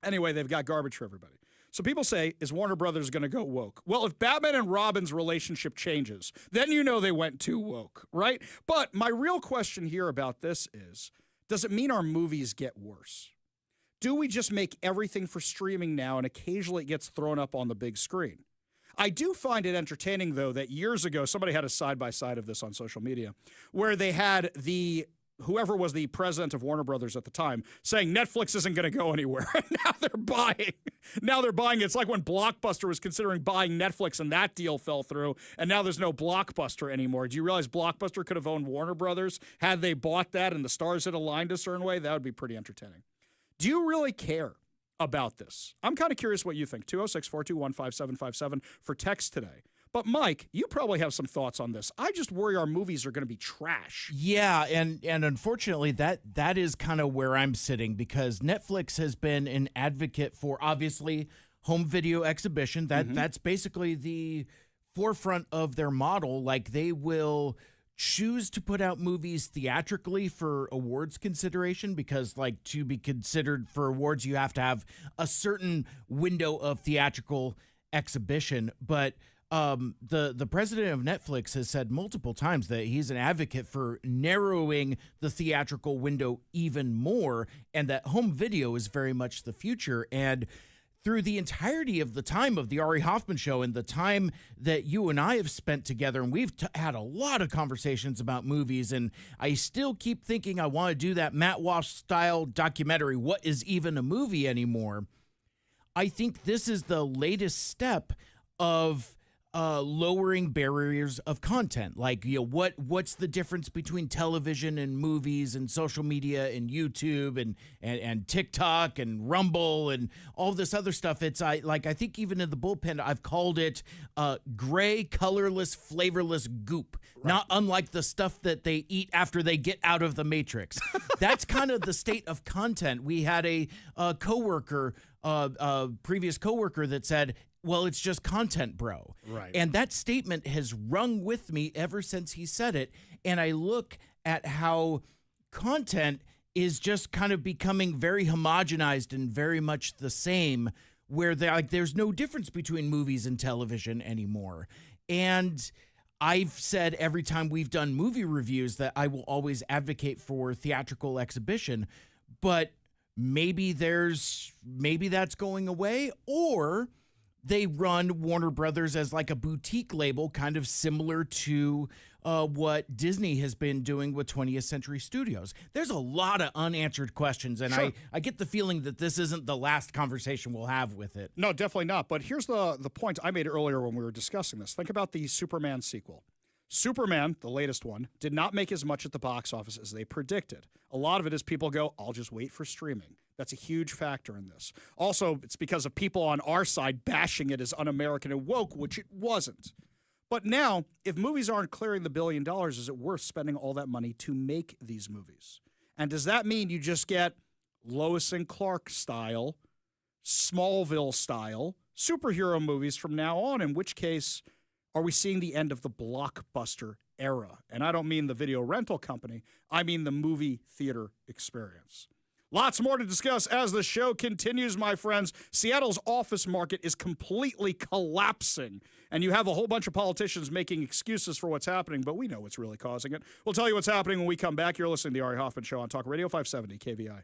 Anyway, they've got garbage for everybody. So people say, is Warner Brothers going to go woke? Well, if Batman and Robin's relationship changes, then you know they went too woke, right? But my real question here about this is, does it mean our movies get worse? Do we just make everything for streaming now and occasionally it gets thrown up on the big screen? I do find it entertaining, though, that years ago, somebody had a side-by-side of this on social media, where they had whoever was the president of Warner Brothers at the time saying Netflix isn't going to go anywhere. Now they're buying. It's like when Blockbuster was considering buying Netflix and that deal fell through, and now there's no Blockbuster anymore. Do you realize Blockbuster could have owned Warner Brothers had they bought that and the stars had aligned a certain way? That would be pretty entertaining. Do you really care about this? I'm kind of curious what you think. 206-421-5757 for text today. But, Mike, you probably have some thoughts on this. I just worry our movies are going to be trash. Yeah, and unfortunately, that is kind of where I'm sitting, because Netflix has been an advocate for, obviously, home video exhibition. That's basically the forefront of their model. Like, they will choose to put out movies theatrically for awards consideration, because like to be considered for awards you have to have a certain window of theatrical exhibition. But the president of Netflix has said multiple times that he's an advocate for narrowing the theatrical window even more, and that home video is very much the future. And through the entirety of the time of the Ari Hoffman Show and the time that you and I have spent together, and we've had a lot of conversations about movies, and I still keep thinking I want to do that Matt Walsh-style documentary, What Is Even a Movie Anymore? I think this is the latest step of lowering barriers of content. Like, you know, what's the difference between television and movies and social media and YouTube and TikTok and Rumble and all this other stuff? It's I think even in the bullpen, I've called it gray, colorless, flavorless goop. Right. Not unlike the stuff that they eat after they get out of the Matrix. That's kind of the state of content. We had a coworker, previous coworker, that said, well, it's just content, bro. Right. And that statement has rung with me ever since he said it. And I look at how content is just kind of becoming very homogenized and very much the same, where there's no difference between movies and television anymore. And I've said every time we've done movie reviews that I will always advocate for theatrical exhibition, but maybe that's going away, or they run Warner Brothers as like a boutique label, kind of similar to what Disney has been doing with 20th Century Studios. There's a lot of unanswered questions, and sure. I get the feeling that this isn't the last conversation we'll have with it. No, definitely not. But here's the point I made earlier when we were discussing this. Think about the Superman sequel. Superman, the latest one, did not make as much at the box office as they predicted. A lot of it is people go, I'll just wait for streaming. That's a huge factor in this. Also, it's because of people on our side bashing it as un-American and woke, which it wasn't. But now, if movies aren't clearing the $1 billion, is it worth spending all that money to make these movies? And does that mean you just get Lois and Clark style, Smallville style, superhero movies from now on, in which case are we seeing the end of the blockbuster era? And I don't mean the video rental company. I mean the movie theater experience. Lots more to discuss as the show continues, my friends. Seattle's office market is completely collapsing, and you have a whole bunch of politicians making excuses for what's happening, but we know what's really causing it. We'll tell you what's happening when we come back. You're listening to the Ari Hoffman Show on Talk Radio 570 KVI.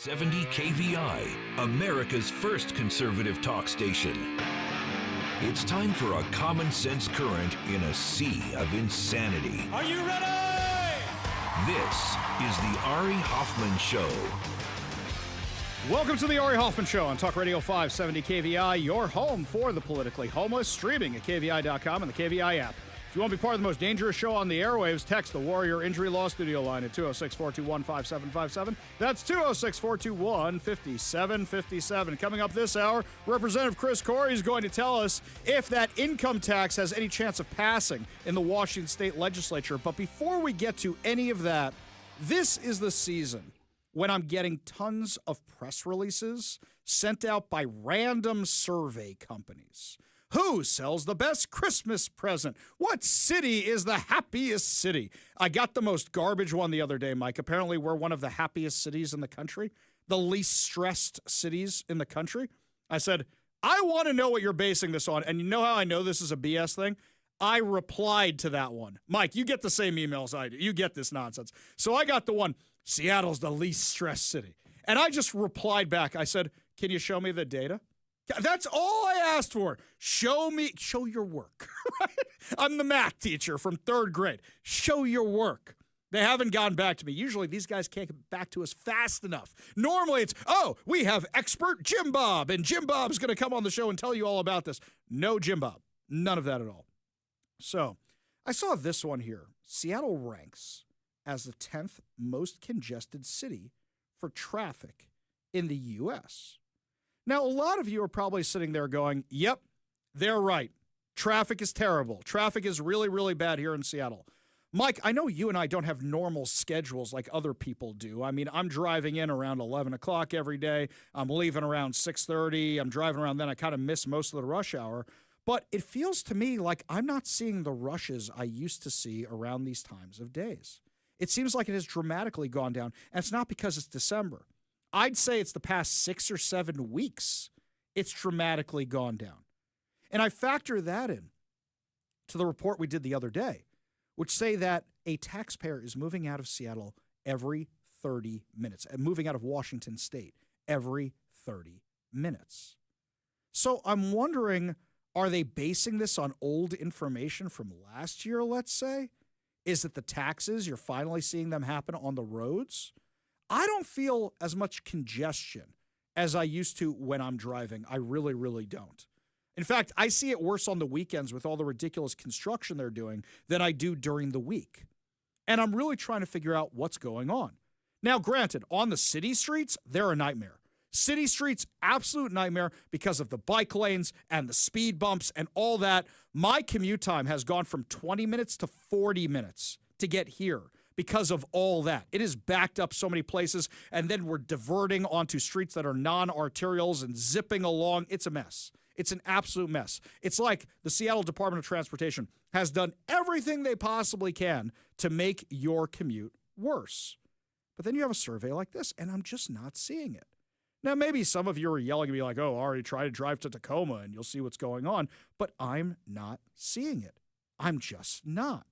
570 KVI, America's first conservative talk station. It's time for a common sense current in a sea of insanity. Are you ready? This is the Ari Hoffman Show. Welcome to the Ari Hoffman Show on Talk Radio 570 KVI, your home for the politically homeless, streaming at KVI.com and the KVI app. If you want to be part of the most dangerous show on the airwaves, text the Warrior Injury Law Studio line at 206-421-5757. That's 206-421-5757. Coming up this hour, Representative Chris Corey is going to tell us if that income tax has any chance of passing in the Washington State Legislature. But before we get to any of that, this is the season when I'm getting tons of press releases sent out by random survey companies. Who sells the best Christmas present? What city is the happiest city? I got the most garbage one the other day, Mike. Apparently, we're one of the happiest cities in the country, the least stressed cities in the country. I said, I want to know what you're basing this on. And you know how I know this is a BS thing? I replied to that one. Mike, you get the same emails I do. You get this nonsense. So I got the one, Seattle's the least stressed city. And I just replied back. I said, can you show me the data? That's all I asked for. Show your work. I'm the math teacher from 3rd grade. Show your work. They haven't gotten back to me. Usually these guys can't get back to us fast enough. Normally it's, we have expert Jim Bob, and Jim Bob's going to come on the show and tell you all about this. No Jim Bob. None of that at all. So I saw this one here. Seattle ranks as the 10th most congested city for traffic in the U.S. Now, a lot of you are probably sitting there going, yep, they're right. Traffic is terrible. Traffic is really, really bad here in Seattle. Mike, I know you and I don't have normal schedules like other people do. I mean, I'm driving in around 11 o'clock every day. I'm leaving around 6:30. I'm driving around then. I kind of miss most of the rush hour. But it feels to me like I'm not seeing the rushes I used to see around these times of days. It seems like it has dramatically gone down, and it's not because it's December. I'd say it's the past 6 or 7 weeks it's dramatically gone down. And I factor that in to the report we did the other day, which say that a taxpayer is moving out of Seattle every 30 minutes and moving out of Washington State every 30 minutes. So I'm wondering, are they basing this on old information from last year, let's say? Is it the taxes? You're finally seeing them happen on the roads? I don't feel as much congestion as I used to when I'm driving. I really, really don't. In fact, I see it worse on the weekends with all the ridiculous construction they're doing than I do during the week. And I'm really trying to figure out what's going on. Now, granted, on the city streets, they're a nightmare. City streets, absolute nightmare because of the bike lanes and the speed bumps and all that. My commute time has gone from 20 minutes to 40 minutes to get here because of all that. It is backed up so many places, and then we're diverting onto streets that are non-arterials and zipping along. It's a mess. It's an absolute mess. It's like the Seattle Department of Transportation has done everything they possibly can to make your commute worse. But then you have a survey like this, and I'm just not seeing it. Now, maybe some of you are yelling at me like, Ari, try to drive to Tacoma and you'll see what's going on. But I'm not seeing it. I'm just not.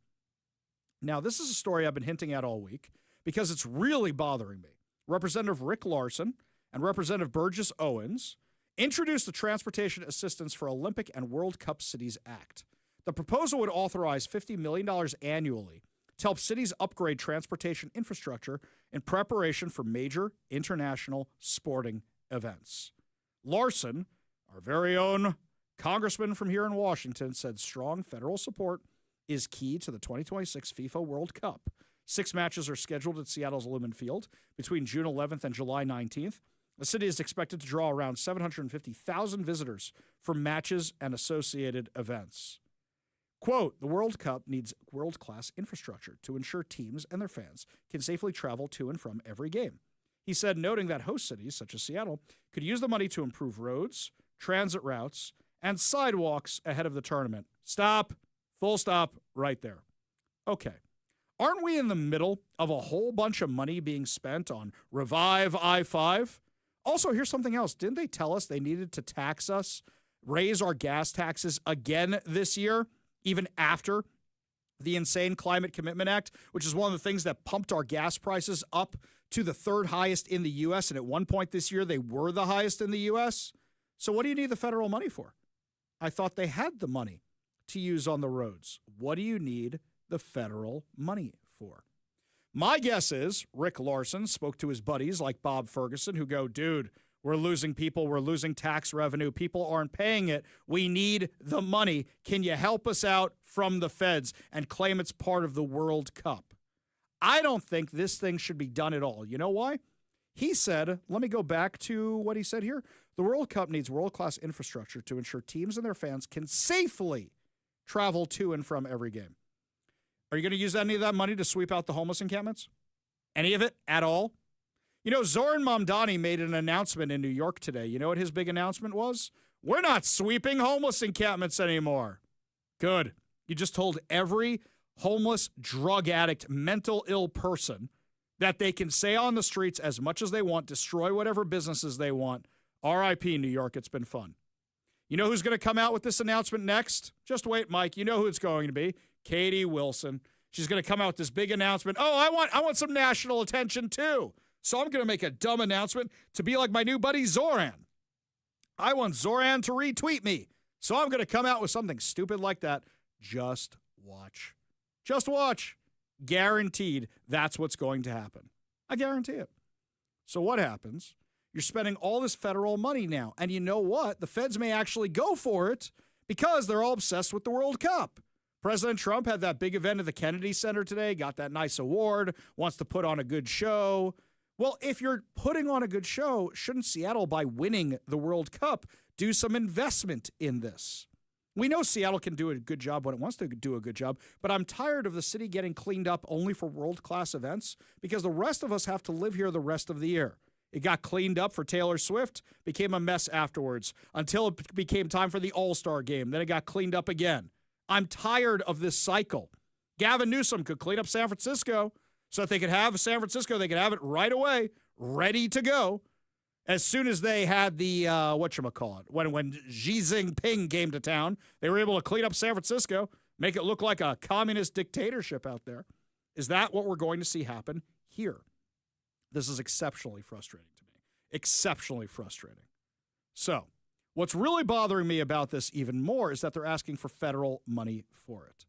Now, this is a story I've been hinting at all week because it's really bothering me. Representative Rick Larson and Representative Burgess Owens introduced the Transportation Assistance for Olympic and World Cup Cities Act. The proposal would authorize $50 million annually to help cities upgrade transportation infrastructure in preparation for major international sporting events. Larson, our very own congressman from here in Washington, said strong federal support is key to the 2026 FIFA World Cup. 6 matches are scheduled at Seattle's Lumen Field between June 11th and July 19th. The city is expected to draw around 750,000 visitors for matches and associated events. Quote, the World Cup needs world-class infrastructure to ensure teams and their fans can safely travel to and from every game. He said, noting that host cities, such as Seattle, could use the money to improve roads, transit routes, and sidewalks ahead of the tournament. Stop. Full stop right there. Okay. Aren't we in the middle of a whole bunch of money being spent on Revive I-5? Also, here's something else. Didn't they tell us they needed to tax us, raise our gas taxes again this year, even after the insane Climate Commitment Act, which is one of the things that pumped our gas prices up to the third highest in the U.S., and at one point this year, they were the highest in the U.S. So what do you need the federal money for? I thought they had the money to use on the roads. What do you need the federal money for? My guess is Rick Larson spoke to his buddies like Bob Ferguson who go, dude, we're losing people. We're losing tax revenue. People aren't paying it. We need the money. Can you help us out from the feds and claim it's part of the World Cup? I don't think this thing should be done at all. You know why? He said, let me go back to what he said here. The World Cup needs world-class infrastructure to ensure teams and their fans can safely travel to and from every game. Are you going to use any of that money to sweep out the homeless encampments? Any of it at all? You know, Zoran Mamdani made an announcement in New York today. You know what his big announcement was? We're not sweeping homeless encampments anymore. Good. You just told every homeless, drug addict, mental ill person that they can say on the streets as much as they want, destroy whatever businesses they want. R.I.P. New York, it's been fun. You know who's going to come out with this announcement next? Just wait, Mike. You know who it's going to be. Katie Wilson. She's going to come out with this big announcement. Oh, I want some national attention too. So I'm going to make a dumb announcement to be like my new buddy Zoran. I want Zoran to retweet me. So I'm going to come out with something stupid like that. Just watch. Just watch. Guaranteed that's what's going to happen. I guarantee it. So what happens? You're spending all this federal money now. And you know what? The feds may actually go for it because they're all obsessed with the World Cup. President Trump had that big event at the Kennedy Center today, got that nice award, wants to put on a good show. Well, if you're putting on a good show, shouldn't Seattle, by winning the World Cup, do some investment in this? We know Seattle can do a good job when it wants to do a good job, but I'm tired of the city getting cleaned up only for world-class events because the rest of us have to live here the rest of the year. It got cleaned up for Taylor Swift, became a mess afterwards until it became time for the All-Star game. Then it got cleaned up again. I'm tired of this cycle. Gavin Newsom could clean up San Francisco. So if they could have San Francisco, they could have it right away, ready to go. As soon as they had the, when Xi Jinping came to town, they were able to clean up San Francisco, make it look like a communist dictatorship out there. Is that what we're going to see happen here? This is exceptionally frustrating to me. Exceptionally frustrating. So what's really bothering me about this even more is that they're asking for federal money for it.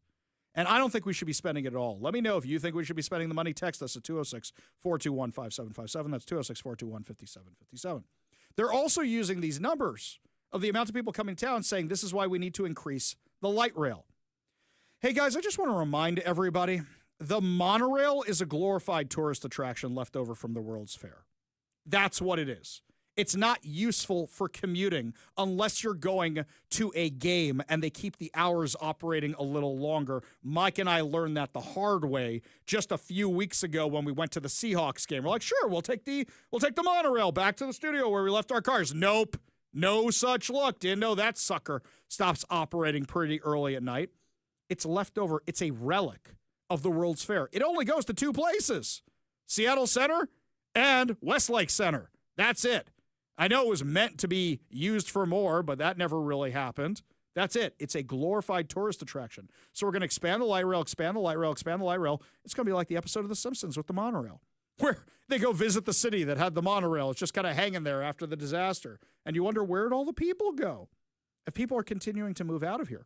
And I don't think we should be spending it at all. Let me know if you think we should be spending the money. Text us at 206-421-5757. That's 206-421-5757. They're also using these numbers of the amount of people coming to town saying this is why we need to increase the light rail. Hey, guys, I just want to remind everybody, the monorail is a glorified tourist attraction left over from the World's Fair. That's what it is. It's not useful for commuting unless you're going to a game and they keep the hours operating a little longer. Mike and I learned that the hard way just a few weeks ago when we went to the Seahawks game. We're like, sure, we'll take the monorail back to the studio where we left our cars. Nope. No such luck. Didn't know that sucker stops operating pretty early at night. It's leftover. It's a relic of the World's Fair. It only goes to two places, Seattle Center and Westlake Center. That's it. I know it was meant to be used for more, but that never really happened. That's it. It's a glorified tourist attraction. So we're going to expand the light rail, expand the light rail, expand the light rail. It's going to be like the episode of The Simpsons with the monorail, where they go visit the city that had the monorail. It's just kind of hanging there after the disaster. And you wonder, where'd all the people go? If people are continuing to move out of here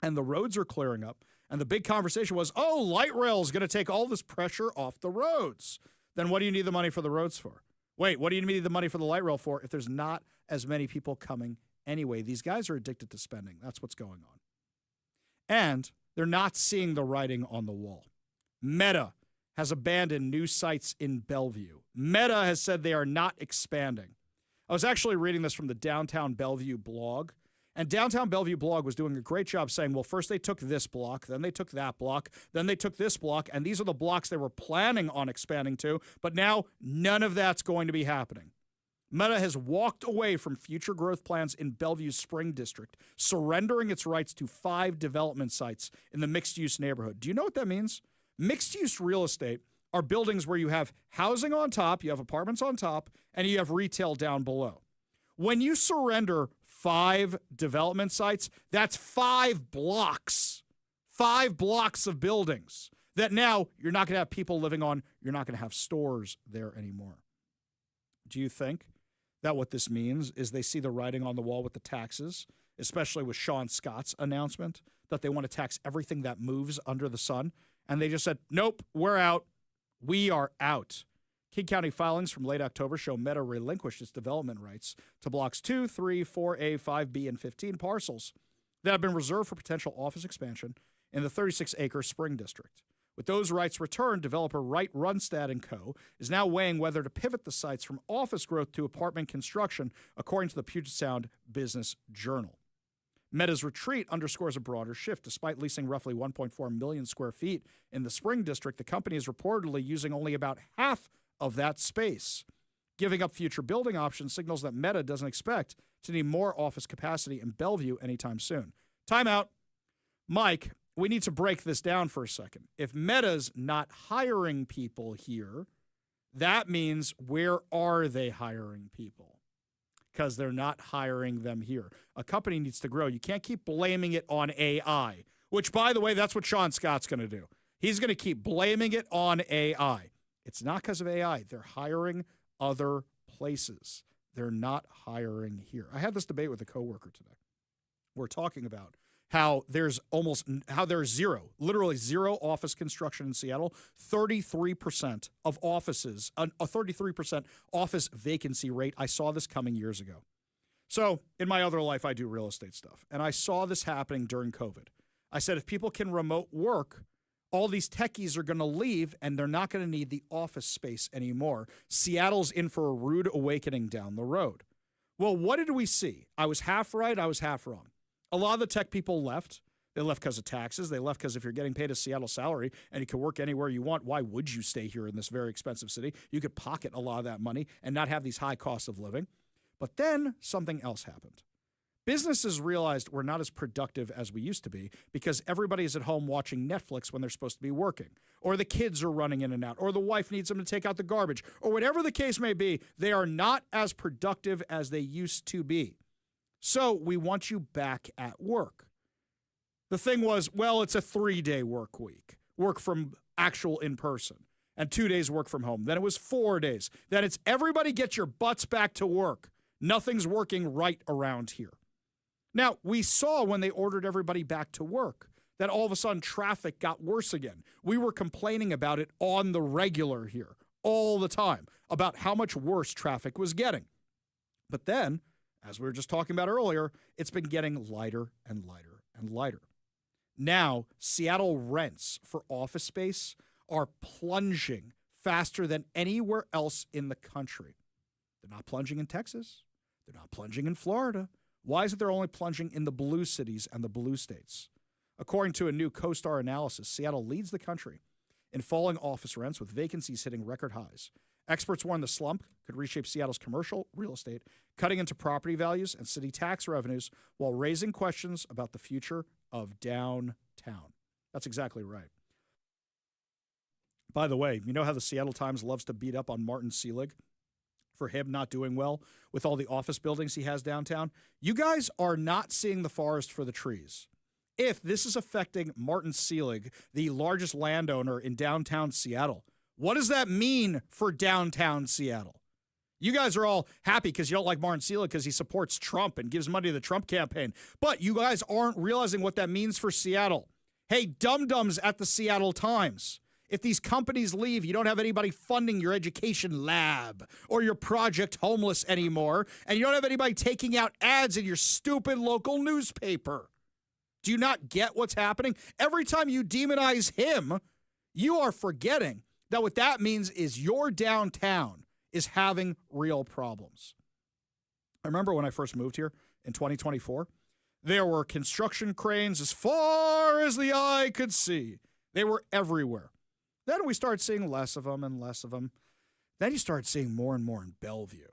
and the roads are clearing up, and the big conversation was, oh, light rail is going to take all this pressure off the roads, then what do you need the money for the roads for? Wait, what do you need the money for the light rail for if there's not as many people coming anyway? These guys are addicted to spending. That's what's going on. And they're not seeing the writing on the wall. Meta has abandoned new sites in Bellevue. Meta has said they are not expanding. I was actually reading this from the Downtown Bellevue blog, and Downtown Bellevue blog was doing a great job saying, well, first they took this block, then they took that block, then they took this block, and these are the blocks they were planning on expanding to, but now none of that's going to be happening. Meta has walked away from future growth plans in Bellevue's Spring District, surrendering its rights to 5 development sites in the mixed-use neighborhood. Do you know what that means? Mixed-use real estate are buildings where you have housing on top, you have apartments on top, and you have retail down below. When you surrender 5 development sites, that's 5 blocks. 5 blocks of buildings that now you're not going to have people living on. You're not going to have stores there anymore. Do you think that what this means is they see the writing on the wall with the taxes, especially with Sean Scott's announcement that they want to tax everything that moves under the sun? And they just said, nope, we're out. We are out. King County filings from late October show Meta relinquished its development rights to blocks 2, 3, 4A, 5B, and 15 parcels that have been reserved for potential office expansion in the 36-acre Spring District. With those rights returned, developer Wright Runstad & Co. is now weighing whether to pivot the sites from office growth to apartment construction, according to the Puget Sound Business Journal. Meta's retreat underscores a broader shift. Despite leasing roughly 1.4 million square feet in the Spring District, the company is reportedly using only about half of that space. Giving up future building options signals that Meta doesn't expect to need more office capacity in Bellevue anytime soon. Time out. Mike, we need to break this down for a second. If Meta's not hiring people here, that means where are they hiring people? Because they're not hiring them here. A company needs to grow. You can't keep blaming it on AI, which, by the way, that's what Sean Scott's going to do. He's going to keep blaming it on AI. It's not because of AI. They're hiring other places. They're not hiring here. I had this debate with a coworker today. We're talking about how there's literally zero office construction in Seattle, 33% of offices, a 33% office vacancy rate. I saw this coming years ago. So in my other life, I do real estate stuff, and I saw this happening during COVID. I said, if people can remote work, all these techies are going to leave, and they're not going to need the office space anymore. Seattle's in for a rude awakening down the road. Well, what did we see? I was half right, I was half wrong. A lot of the tech people left. They left because of taxes. They left because if you're getting paid a Seattle salary and you can work anywhere you want, why would you stay here in this very expensive city? You could pocket a lot of that money and not have these high costs of living. But then something else happened. Businesses realized we're not as productive as we used to be because everybody's at home watching Netflix when they're supposed to be working, or the kids are running in and out, or the wife needs them to take out the garbage, or whatever the case may be. They are not as productive as they used to be. So we want you back at work. The thing was, well, it's a 3-day work week, work from actual in person, and 2 days work from home. Then it was 4 days. Then it's everybody get your butts back to work. Nothing's working right around here. Now, we saw when they ordered everybody back to work that all of a sudden traffic got worse again. We were complaining about it on the regular here all the time about how much worse traffic was getting. But then, as we were just talking about earlier, it's been getting lighter and lighter and lighter. Now, Seattle rents for office space are plunging faster than anywhere else in the country. They're not plunging in Texas. They're not plunging in Florida. Why is it they're only plunging in the blue cities and the blue states? According to a new CoStar analysis, Seattle leads the country in falling office rents with vacancies hitting record highs. Experts warn the slump could reshape Seattle's commercial real estate, cutting into property values and city tax revenues while raising questions about the future of downtown. That's exactly right. By the way, you know how the Seattle Times loves to beat up on Martin Seelig for him not doing well with all the office buildings he has downtown? You guys are not seeing the forest for the trees. If this is affecting Martin Seelig, the largest landowner in downtown Seattle, what does that mean for downtown Seattle? You guys are all happy because you don't like Martin Seelig because he supports Trump and gives money to the Trump campaign. But you guys aren't realizing what that means for Seattle. Hey, dum-dums at the Seattle Times. If these companies leave, you don't have anybody funding your education lab or your Project Homeless anymore, and you don't have anybody taking out ads in your stupid local newspaper. Do you not get what's happening? Every time you demonize him, you are forgetting that what that means is your downtown is having real problems. I remember when I first moved here in 2024, there were construction cranes as far as the eye could see. They were everywhere. Then we started seeing less of them and less of them. Then you start seeing more and more in Bellevue.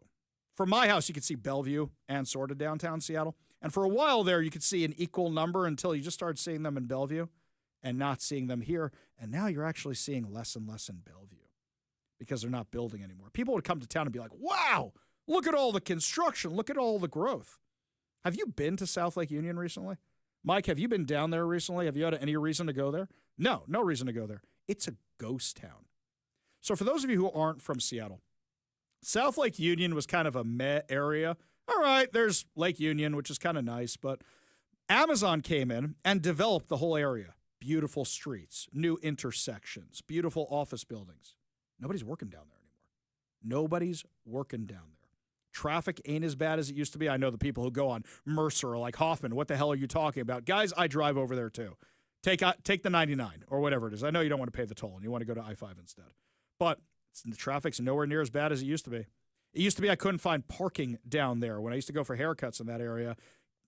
From my house, you could see Bellevue and sort of downtown Seattle. And for a while there, you could see an equal number until you just started seeing them in Bellevue and not seeing them here. And now you're actually seeing less and less in Bellevue because they're not building anymore. People would come to town and be like, wow, look at all the construction. Look at all the growth. Have you been to South Lake Union recently? Mike, have you been down there recently? Have you had any reason to go there? No reason to go there. It's a ghost town. So for those of you who aren't from Seattle, South Lake Union was kind of a meh area. All right, there's Lake Union, which is kind of nice, but Amazon came in and developed the whole area. Beautiful streets, new intersections, beautiful office buildings. Nobody's working down there anymore. Nobody's working down there. Traffic ain't as bad as it used to be. I know the people who go on Mercer are like, Hoffman, what the hell are you talking about? Guys, I drive over there too. Take the 99 or whatever it is. I know you don't want to pay the toll and you want to go to I-5 instead. But the traffic's nowhere near as bad as it used to be. It used to be I couldn't find parking down there. When I used to go for haircuts in that area,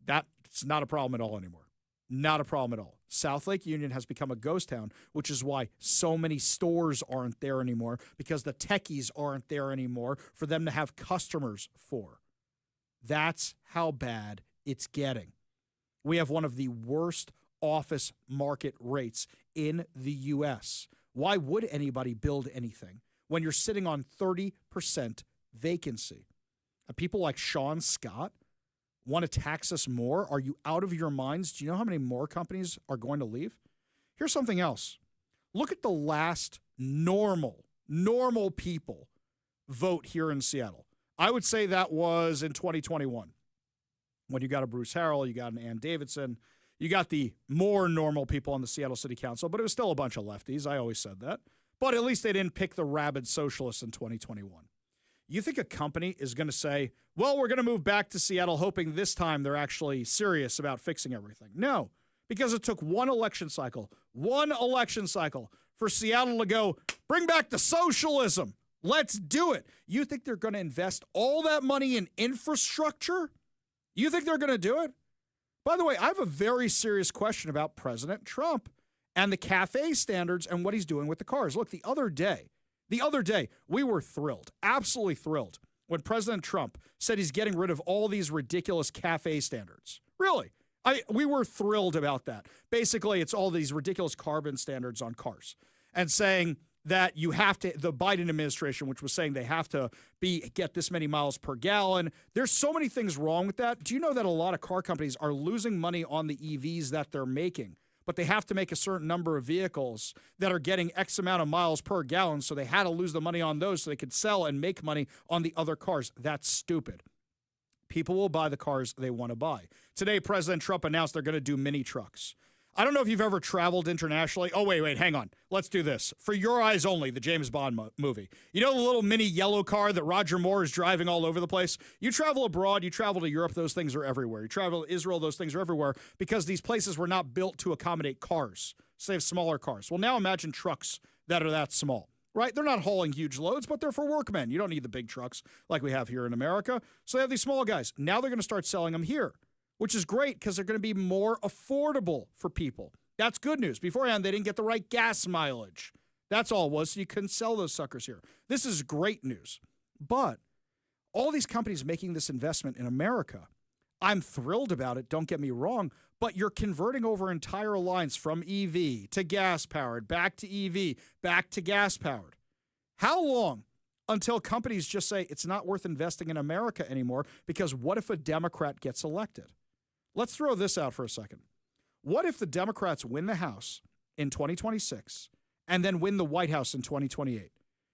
that's not a problem at all anymore. Not a problem at all. South Lake Union has become a ghost town, which is why so many stores aren't there anymore, because the techies aren't there anymore for them to have customers for. That's how bad it's getting. We have one of the worst office market rates in the U.S. Why would anybody build anything when you're sitting on 30% vacancy? And people like Sean Scott want to tax us more? Are you out of your minds? Do you know how many more companies are going to leave? Here's something else. Look at the last normal people vote here in Seattle. I would say that was in 2021 when you got a Bruce Harrell, you got an Ann Davidson, you got the more normal people on the Seattle City Council, but it was still a bunch of lefties. I always said that. But at least they didn't pick the rabid socialists in 2021. You think a company is going to say, well, we're going to move back to Seattle hoping this time they're actually serious about fixing everything? No, because it took one election cycle for Seattle to go, bring back the socialism. Let's do it. You think they're going to invest all that money in infrastructure? You think they're going to do it? By the way, I have a very serious question about President Trump and the CAFE standards and what he's doing with the cars. Look, the other day, we were thrilled, absolutely thrilled, when President Trump said he's getting rid of all these ridiculous CAFE standards. Really. We were thrilled about that. Basically, it's all these ridiculous carbon standards on cars and saying that you have to, the Biden administration, which was saying they have to get this many miles per gallon. There's so many things wrong with that. Do you know that a lot of car companies are losing money on the EVs that they're making? But they have to make a certain number of vehicles that are getting X amount of miles per gallon, so they had to lose the money on those so they could sell and make money on the other cars. That's stupid. People will buy the cars they want to buy. Today, President Trump announced they're going to do mini trucks. I don't know if you've ever traveled internationally. Oh, wait, hang on. Let's do this. For Your Eyes Only, the James Bond movie. You know the little mini yellow car that Roger Moore is driving all over the place? You travel abroad, you travel to Europe, those things are everywhere. You travel to Israel, those things are everywhere because these places were not built to accommodate cars. So they have smaller cars. Well, now imagine trucks that are that small, right? They're not hauling huge loads, but they're for workmen. You don't need the big trucks like we have here in America. So they have these small guys. Now they're going to start selling them here, which is great because they're going to be more affordable for people. That's good news. Beforehand, they didn't get the right gas mileage. That's all it was, so you couldn't sell those suckers here. This is great news. But all these companies making this investment in America, I'm thrilled about it, don't get me wrong, but you're converting over entire lines from EV to gas-powered, back to EV, back to gas-powered. How long until companies just say it's not worth investing in America anymore because what if a Democrat gets elected? Let's throw this out for a second. What if the Democrats win the House in 2026 and then win the White House in 2028?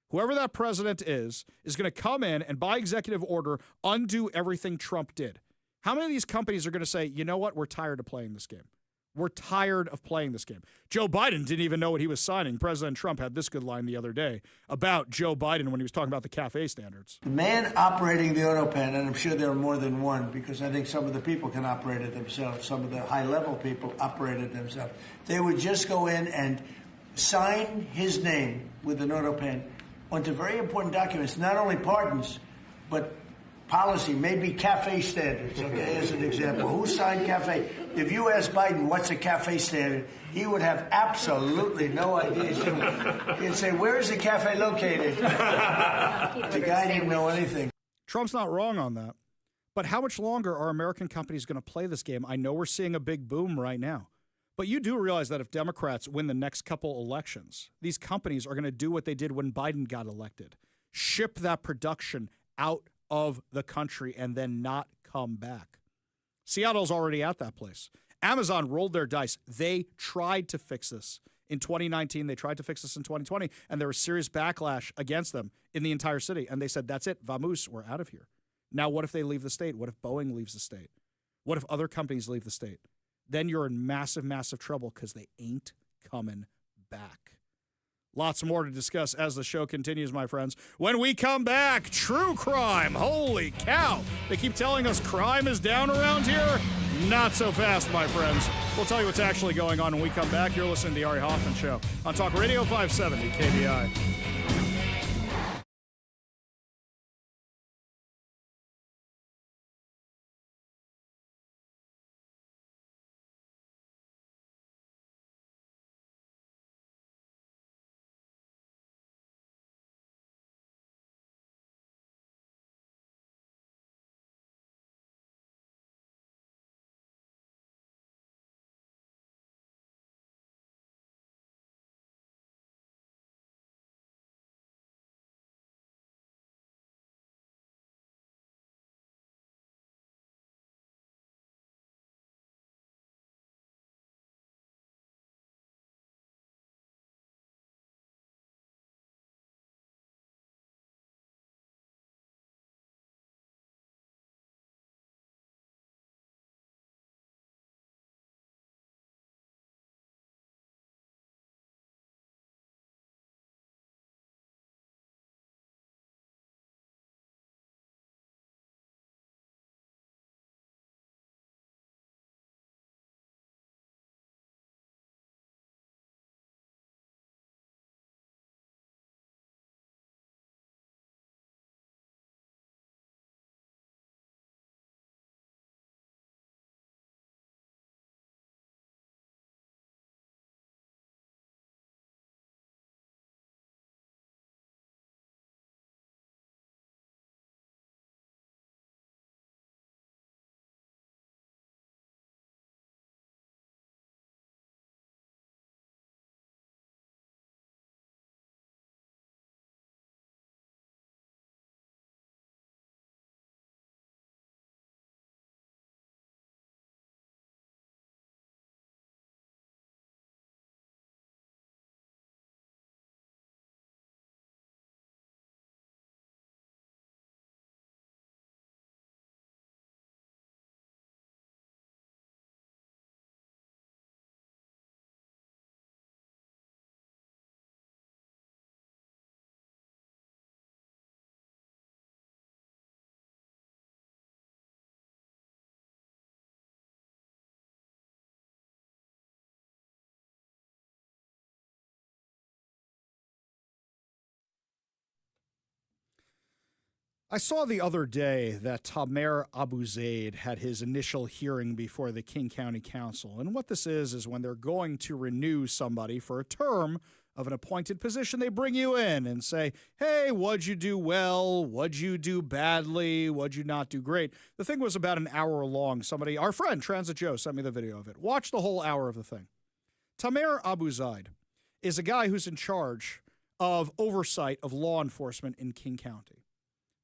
Whoever that president is going to come in and by executive order undo everything Trump did. How many of these companies are going to say, you know what, we're tired of playing this game? We're tired of playing this game. Joe Biden didn't even know what he was signing. President Trump had this good line the other day about Joe Biden when he was talking about the CAFE standards. The man operating the auto pen, and I'm sure there are more than one because I think some of the people can operate it themselves. Some of the high-level people operate it themselves. They would just go in and sign his name with an auto pen onto very important documents, not only pardons, but policy, maybe CAFE standards, okay, as an example. Who signed CAFE? If you ask Biden what's a CAFE standard, he would have absolutely no idea. He'd say, where is the CAFE located? The guy didn't know anything. Trump's not wrong on that. But how much longer are American companies going to play this game? I know we're seeing a big boom right now. But you do realize that if Democrats win the next couple elections, these companies are going to do what they did when Biden got elected. Ship that production out of the country and then not come back. Seattle's already at that place. Amazon rolled their dice. They tried to fix this in 2019. They tried to fix this in 2020, and there was serious backlash against them in the entire city. And they said, that's it, vamoose, we're out of here. Now, what if they leave the state? What if Boeing leaves the state? What if other companies leave the state? Then you're in massive, massive trouble because they ain't coming back. Lots more to discuss as the show continues, my friends. When we come back, true crime. Holy cow. They keep telling us crime is down around here. Not so fast, my friends. We'll tell you what's actually going on when we come back. You're listening to the Ari Hoffman Show on Talk Radio 570 KBI. I saw the other day that Tamer Abu Zaid had his initial hearing before the King County Council. And what this is when they're going to renew somebody for a term of an appointed position, they bring you in and say, hey, what'd you do well? What'd you do badly? What'd you not do great? The thing was about an hour long. Somebody, our friend Transit Joe, sent me the video of it. Watch the whole hour of the thing. Tamer Abu Zaid is a guy who's in charge of oversight of law enforcement in King County.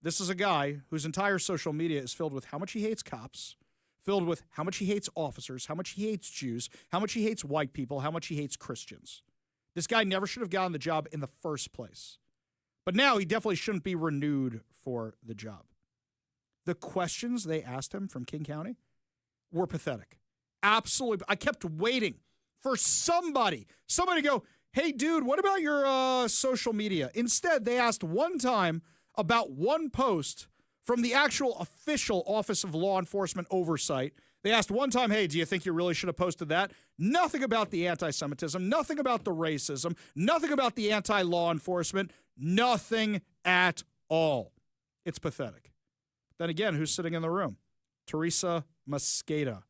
This is a guy whose entire social media is filled with how much he hates cops, filled with how much he hates officers, how much he hates Jews, how much he hates white people, how much he hates Christians. This guy never should have gotten the job in the first place. But now he definitely shouldn't be renewed for the job. The questions they asked him from King County were pathetic. Absolutely. I kept waiting for somebody to go, hey, dude, what about your social media? Instead, they asked one time about one post from the actual official Office of Law Enforcement Oversight. They asked one time, hey, do you think you really should have posted that? Nothing about the anti-Semitism, nothing about the racism, nothing about the anti-law enforcement, nothing at all. It's pathetic. Then again, who's sitting in the room? Teresa Mosqueda.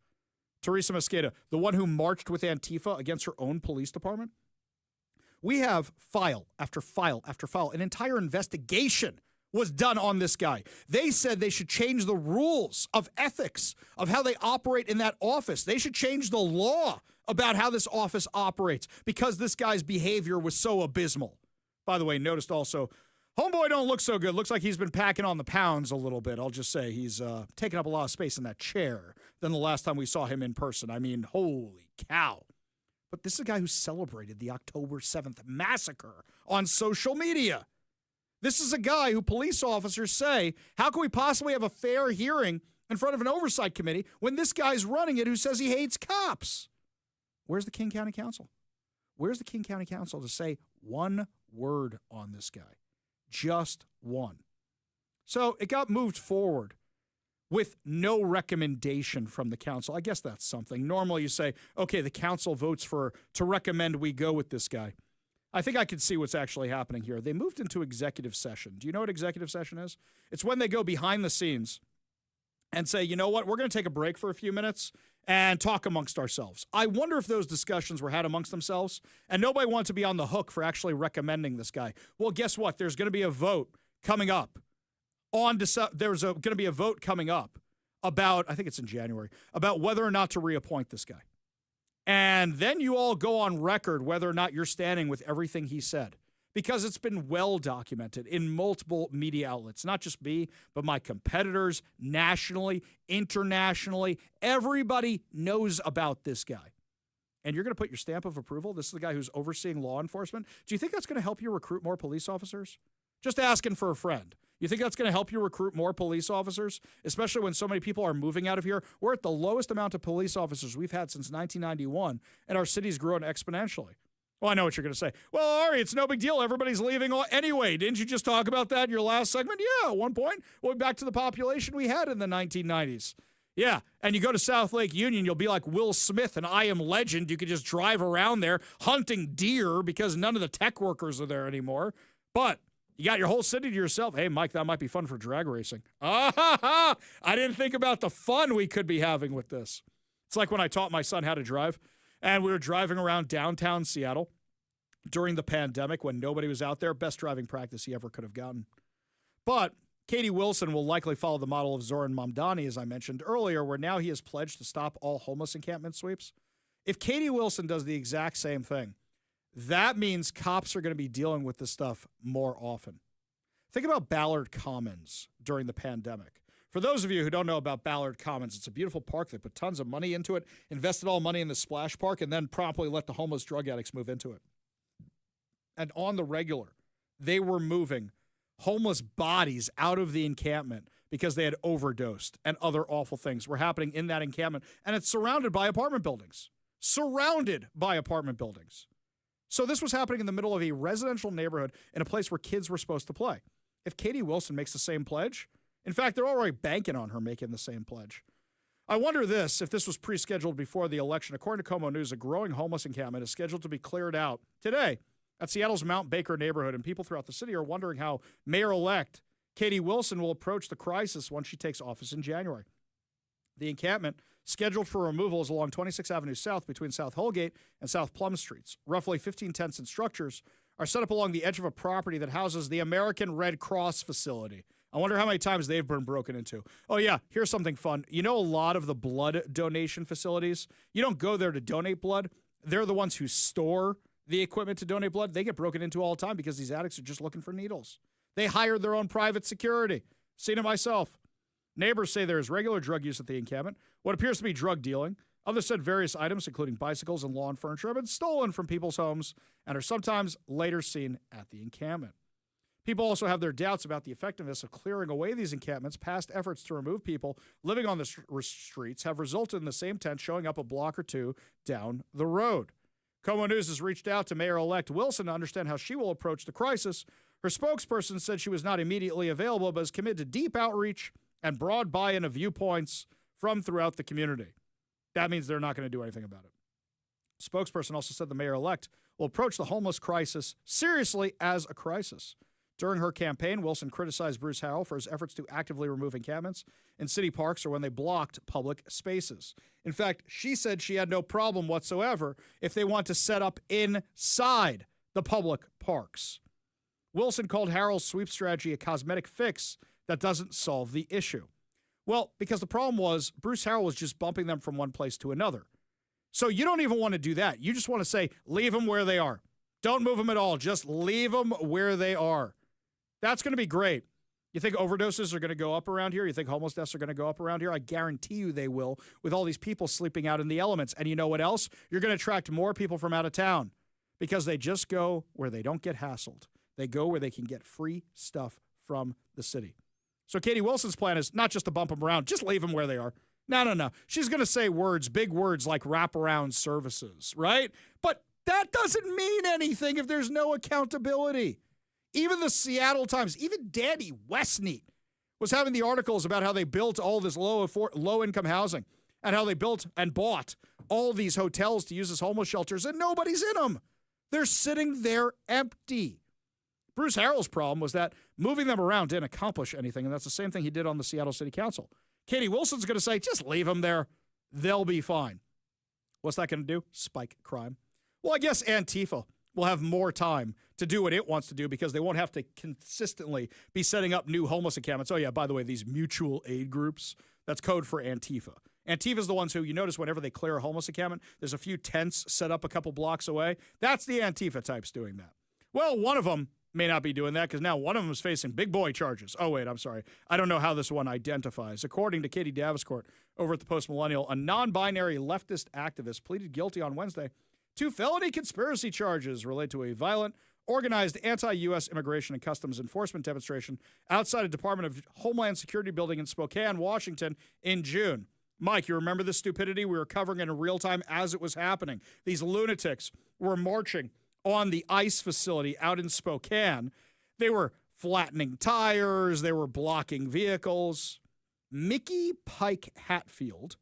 Teresa Mosqueda, the one who marched with Antifa against her own police department. We have file after file after file, an entire investigation was done on this guy. They said they should change the rules of ethics of how they operate in that office. They should change the law about how this office operates because this guy's behavior was so abysmal. By the way, noticed also Homeboy don't look so good. Looks like he's been packing on the pounds a little bit. I'll just say he's taking up a lot of space in that chair than the last time we saw him in person. I mean, holy cow. But this is a guy who celebrated the October 7th massacre on social media. This is a guy who police officers say, how can we possibly have a fair hearing in front of an oversight committee when this guy's running it who says he hates cops? Where's the King County Council? Where's the King County Council to say one word on this guy? Just one. So it got moved forward with no recommendation from the council. I guess that's something. Normally you say, okay, the council votes to recommend we go with this guy. I think I can see what's actually happening here. They moved into executive session. Do you know what executive session is? It's when they go behind the scenes and say, you know what, we're going to take a break for a few minutes and talk amongst ourselves. I wonder if those discussions were had amongst themselves and nobody wanted to be on the hook for actually recommending this guy. Well, guess what? There's going to be a vote coming up. There's going to be a vote coming up about, I think it's in January, about whether or not to reappoint this guy. And then you all go on record whether or not you're standing with everything he said. Because it's been well documented in multiple media outlets, not just me, but my competitors, nationally, internationally. Everybody knows about this guy. And you're going to put your stamp of approval? This is the guy who's overseeing law enforcement? Do you think that's going to help you recruit more police officers? Just asking for a friend. You think that's going to help you recruit more police officers, especially when so many people are moving out of here? We're at the lowest amount of police officers we've had since 1991, and our city's grown exponentially. Well, I know what you're going to say. Well, Ari, it's no big deal. Everybody's leaving anyway. Didn't you just talk about that in your last segment? Yeah, at one point. We'll be back to the population we had in the 1990s. Yeah, and you go to South Lake Union, you'll be like Will Smith and I Am Legend. You could just drive around there hunting deer because none of the tech workers are there anymore. But you got your whole city to yourself. Hey, Mike, that might be fun for drag racing. I didn't think about the fun we could be having with this. It's like when I taught my son how to drive. And we were driving around downtown Seattle during the pandemic when nobody was out there. Best driving practice he ever could have gotten. But Katie Wilson will likely follow the model of Zoran Mamdani, as I mentioned earlier, where now he has pledged to stop all homeless encampment sweeps. If Katie Wilson does the exact same thing, that means cops are going to be dealing with this stuff more often. Think about Ballard Commons during the pandemic. For those of you who don't know about Ballard Commons, it's a beautiful park. They put tons of money into it, invested all money in the splash park, and then promptly let the homeless drug addicts move into it. And on the regular, they were moving homeless bodies out of the encampment because they had overdosed and other awful things were happening in that encampment. And it's surrounded by apartment buildings. Surrounded by apartment buildings. So this was happening in the middle of a residential neighborhood in a place where kids were supposed to play. If Katie Wilson makes the same pledge, in fact, they're already banking on her making the same pledge. I wonder if this was pre-scheduled before the election. According to Como News, a growing homeless encampment is scheduled to be cleared out today at Seattle's Mount Baker neighborhood, and people throughout the city are wondering how Mayor-elect Katie Wilson will approach the crisis once she takes office in January. The encampment, scheduled for removal, is along 26th Avenue South between South Holgate and South Plum Streets. Roughly 15 tents and structures are set up along the edge of a property that houses the American Red Cross facility. I wonder how many times they've been broken into. Oh, yeah, here's something fun. You know, a lot of the blood donation facilities, you don't go there to donate blood. They're the ones who store the equipment to donate blood. They get broken into all the time because these addicts are just looking for needles. They hired their own private security. Seen it myself. Neighbors say there is regular drug use at the encampment, what appears to be drug dealing. Others said various items, including bicycles and lawn furniture, have been stolen from people's homes and are sometimes later seen at the encampment. People also have their doubts about the effectiveness of clearing away these encampments. Past efforts to remove people living on the streets have resulted in the same tent showing up a block or two down the road. Como News has reached out to Mayor-elect Wilson to understand how she will approach the crisis. Her spokesperson said she was not immediately available, but is committed to deep outreach and broad buy-in of viewpoints from throughout the community. That means they're not going to do anything about it. Spokesperson also said the mayor-elect will approach the homeless crisis seriously as a crisis. During her campaign, Wilson criticized Bruce Harrell for his efforts to actively remove encampments in city parks or when they blocked public spaces. In fact, she said she had no problem whatsoever if they want to set up inside the public parks. Wilson called Harrell's sweep strategy a cosmetic fix that doesn't solve the issue. Well, because the problem was Bruce Harrell was just bumping them from one place to another. So you don't even want to do that. You just want to say, leave them where they are. Don't move them at all. Just leave them where they are. That's going to be great. You think overdoses are going to go up around here? You think homeless deaths are going to go up around here? I guarantee you they will, with all these people sleeping out in the elements. And you know what else? You're going to attract more people from out of town because they just go where they don't get hassled. They go where they can get free stuff from the city. So Katie Wilson's plan is not just to bump them around, just leave them where they are. No. She's going to say words, big words like wraparound services, right? But that doesn't mean anything if there's no accountability. Even the Seattle Times, even Danny Westneat was having the articles about how they built all this low-income housing and how they built and bought all these hotels to use as homeless shelters, and nobody's in them. They're sitting there empty. Bruce Harrell's problem was that moving them around didn't accomplish anything, and that's the same thing he did on the Seattle City Council. Katie Wilson's going to say, just leave them there. They'll be fine. What's that going to do? Spike crime. Well, I guess Antifa will have more time to do what it wants to do because they won't have to consistently be setting up new homeless encampments. Oh, yeah, by the way, these mutual aid groups, that's code for Antifa. Antifa's the ones who, you notice whenever they clear a homeless encampment, there's a few tents set up a couple blocks away. That's the Antifa types doing that. Well, one of them may not be doing that because now one of them is facing big boy charges. Oh, wait, I'm sorry. I don't know how this one identifies. According to Katie Daviscourt over at the Post Millennial, a non-binary leftist activist pleaded guilty on Wednesday to felony conspiracy charges related to a violent, organized anti-U.S. immigration and customs enforcement demonstration outside a Department of Homeland Security building in Spokane, Washington in June. Mike, you remember this stupidity? We were covering it in real time as it was happening. These lunatics were marching on the ICE facility out in Spokane. They were flattening tires. They were blocking vehicles. Mickey Pike Hatfield,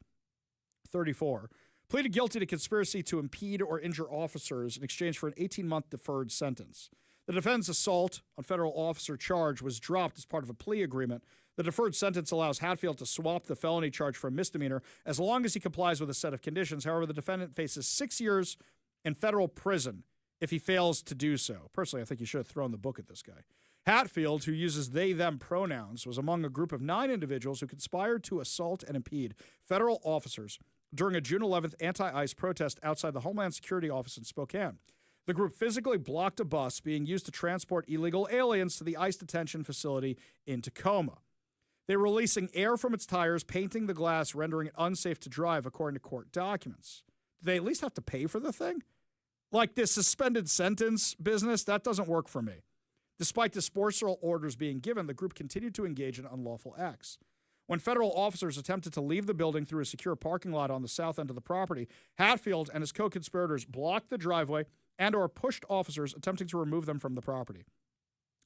34, pleaded guilty to conspiracy to impede or injure officers in exchange for an 18-month deferred sentence. The defendant's assault on federal officer charge was dropped as part of a plea agreement. The deferred sentence allows Hatfield to swap the felony charge for a misdemeanor as long as he complies with a set of conditions. However, the defendant faces 6 years in federal prison if he fails to do so. Personally, I think you should have thrown the book at this guy. Hatfield, who uses they-them pronouns, was among a group of 9 individuals who conspired to assault and impede federal officers during a June 11th anti-ICE protest outside the Homeland Security office in Spokane. The group physically blocked a bus being used to transport illegal aliens to the ICE detention facility in Tacoma. They were releasing air from its tires, painting the glass, rendering it unsafe to drive, according to court documents. Do they at least have to pay for the thing? Like this suspended sentence business, that doesn't work for me. Despite dispersal orders being given, the group continued to engage in unlawful acts. When federal officers attempted to leave the building through a secure parking lot on the south end of the property, Hatfield and his co-conspirators blocked the driveway and or pushed officers attempting to remove them from the property.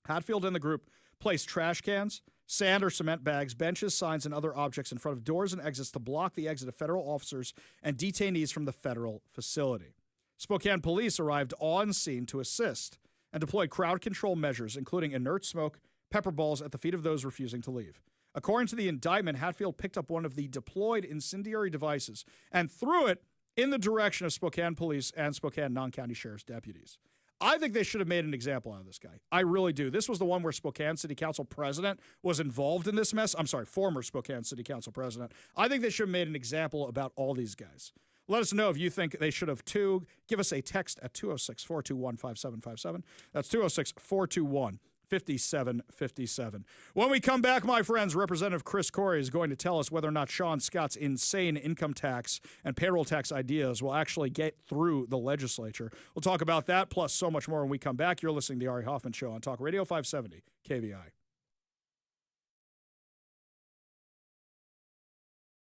Hatfield and the group placed trash cans, sand or cement bags, benches, signs, and other objects in front of doors and exits to block the exit of federal officers and detainees from the federal facility. Spokane police arrived on scene to assist and deployed crowd control measures, including inert smoke, pepper balls at the feet of those refusing to leave. According to the indictment, Hatfield picked up one of the deployed incendiary devices and threw it in the direction of Spokane police and Spokane non-county sheriff's deputies. I think they should have made an example out of this guy. I really do. This was the one where Spokane City Council president was involved in this mess. I'm sorry, former Spokane City Council president. I think they should have made an example about all these guys. Let us know if you think they should have too. Give us a text at 206-421-5757. That's 206-421-5757. When we come back, my friends, Representative Chris Corey is going to tell us whether or not Sean Scott's insane income tax and payroll tax ideas will actually get through the legislature. We'll talk about that plus so much more when we come back. You're listening to the Ari Hoffman Show on Talk Radio 570 KVI.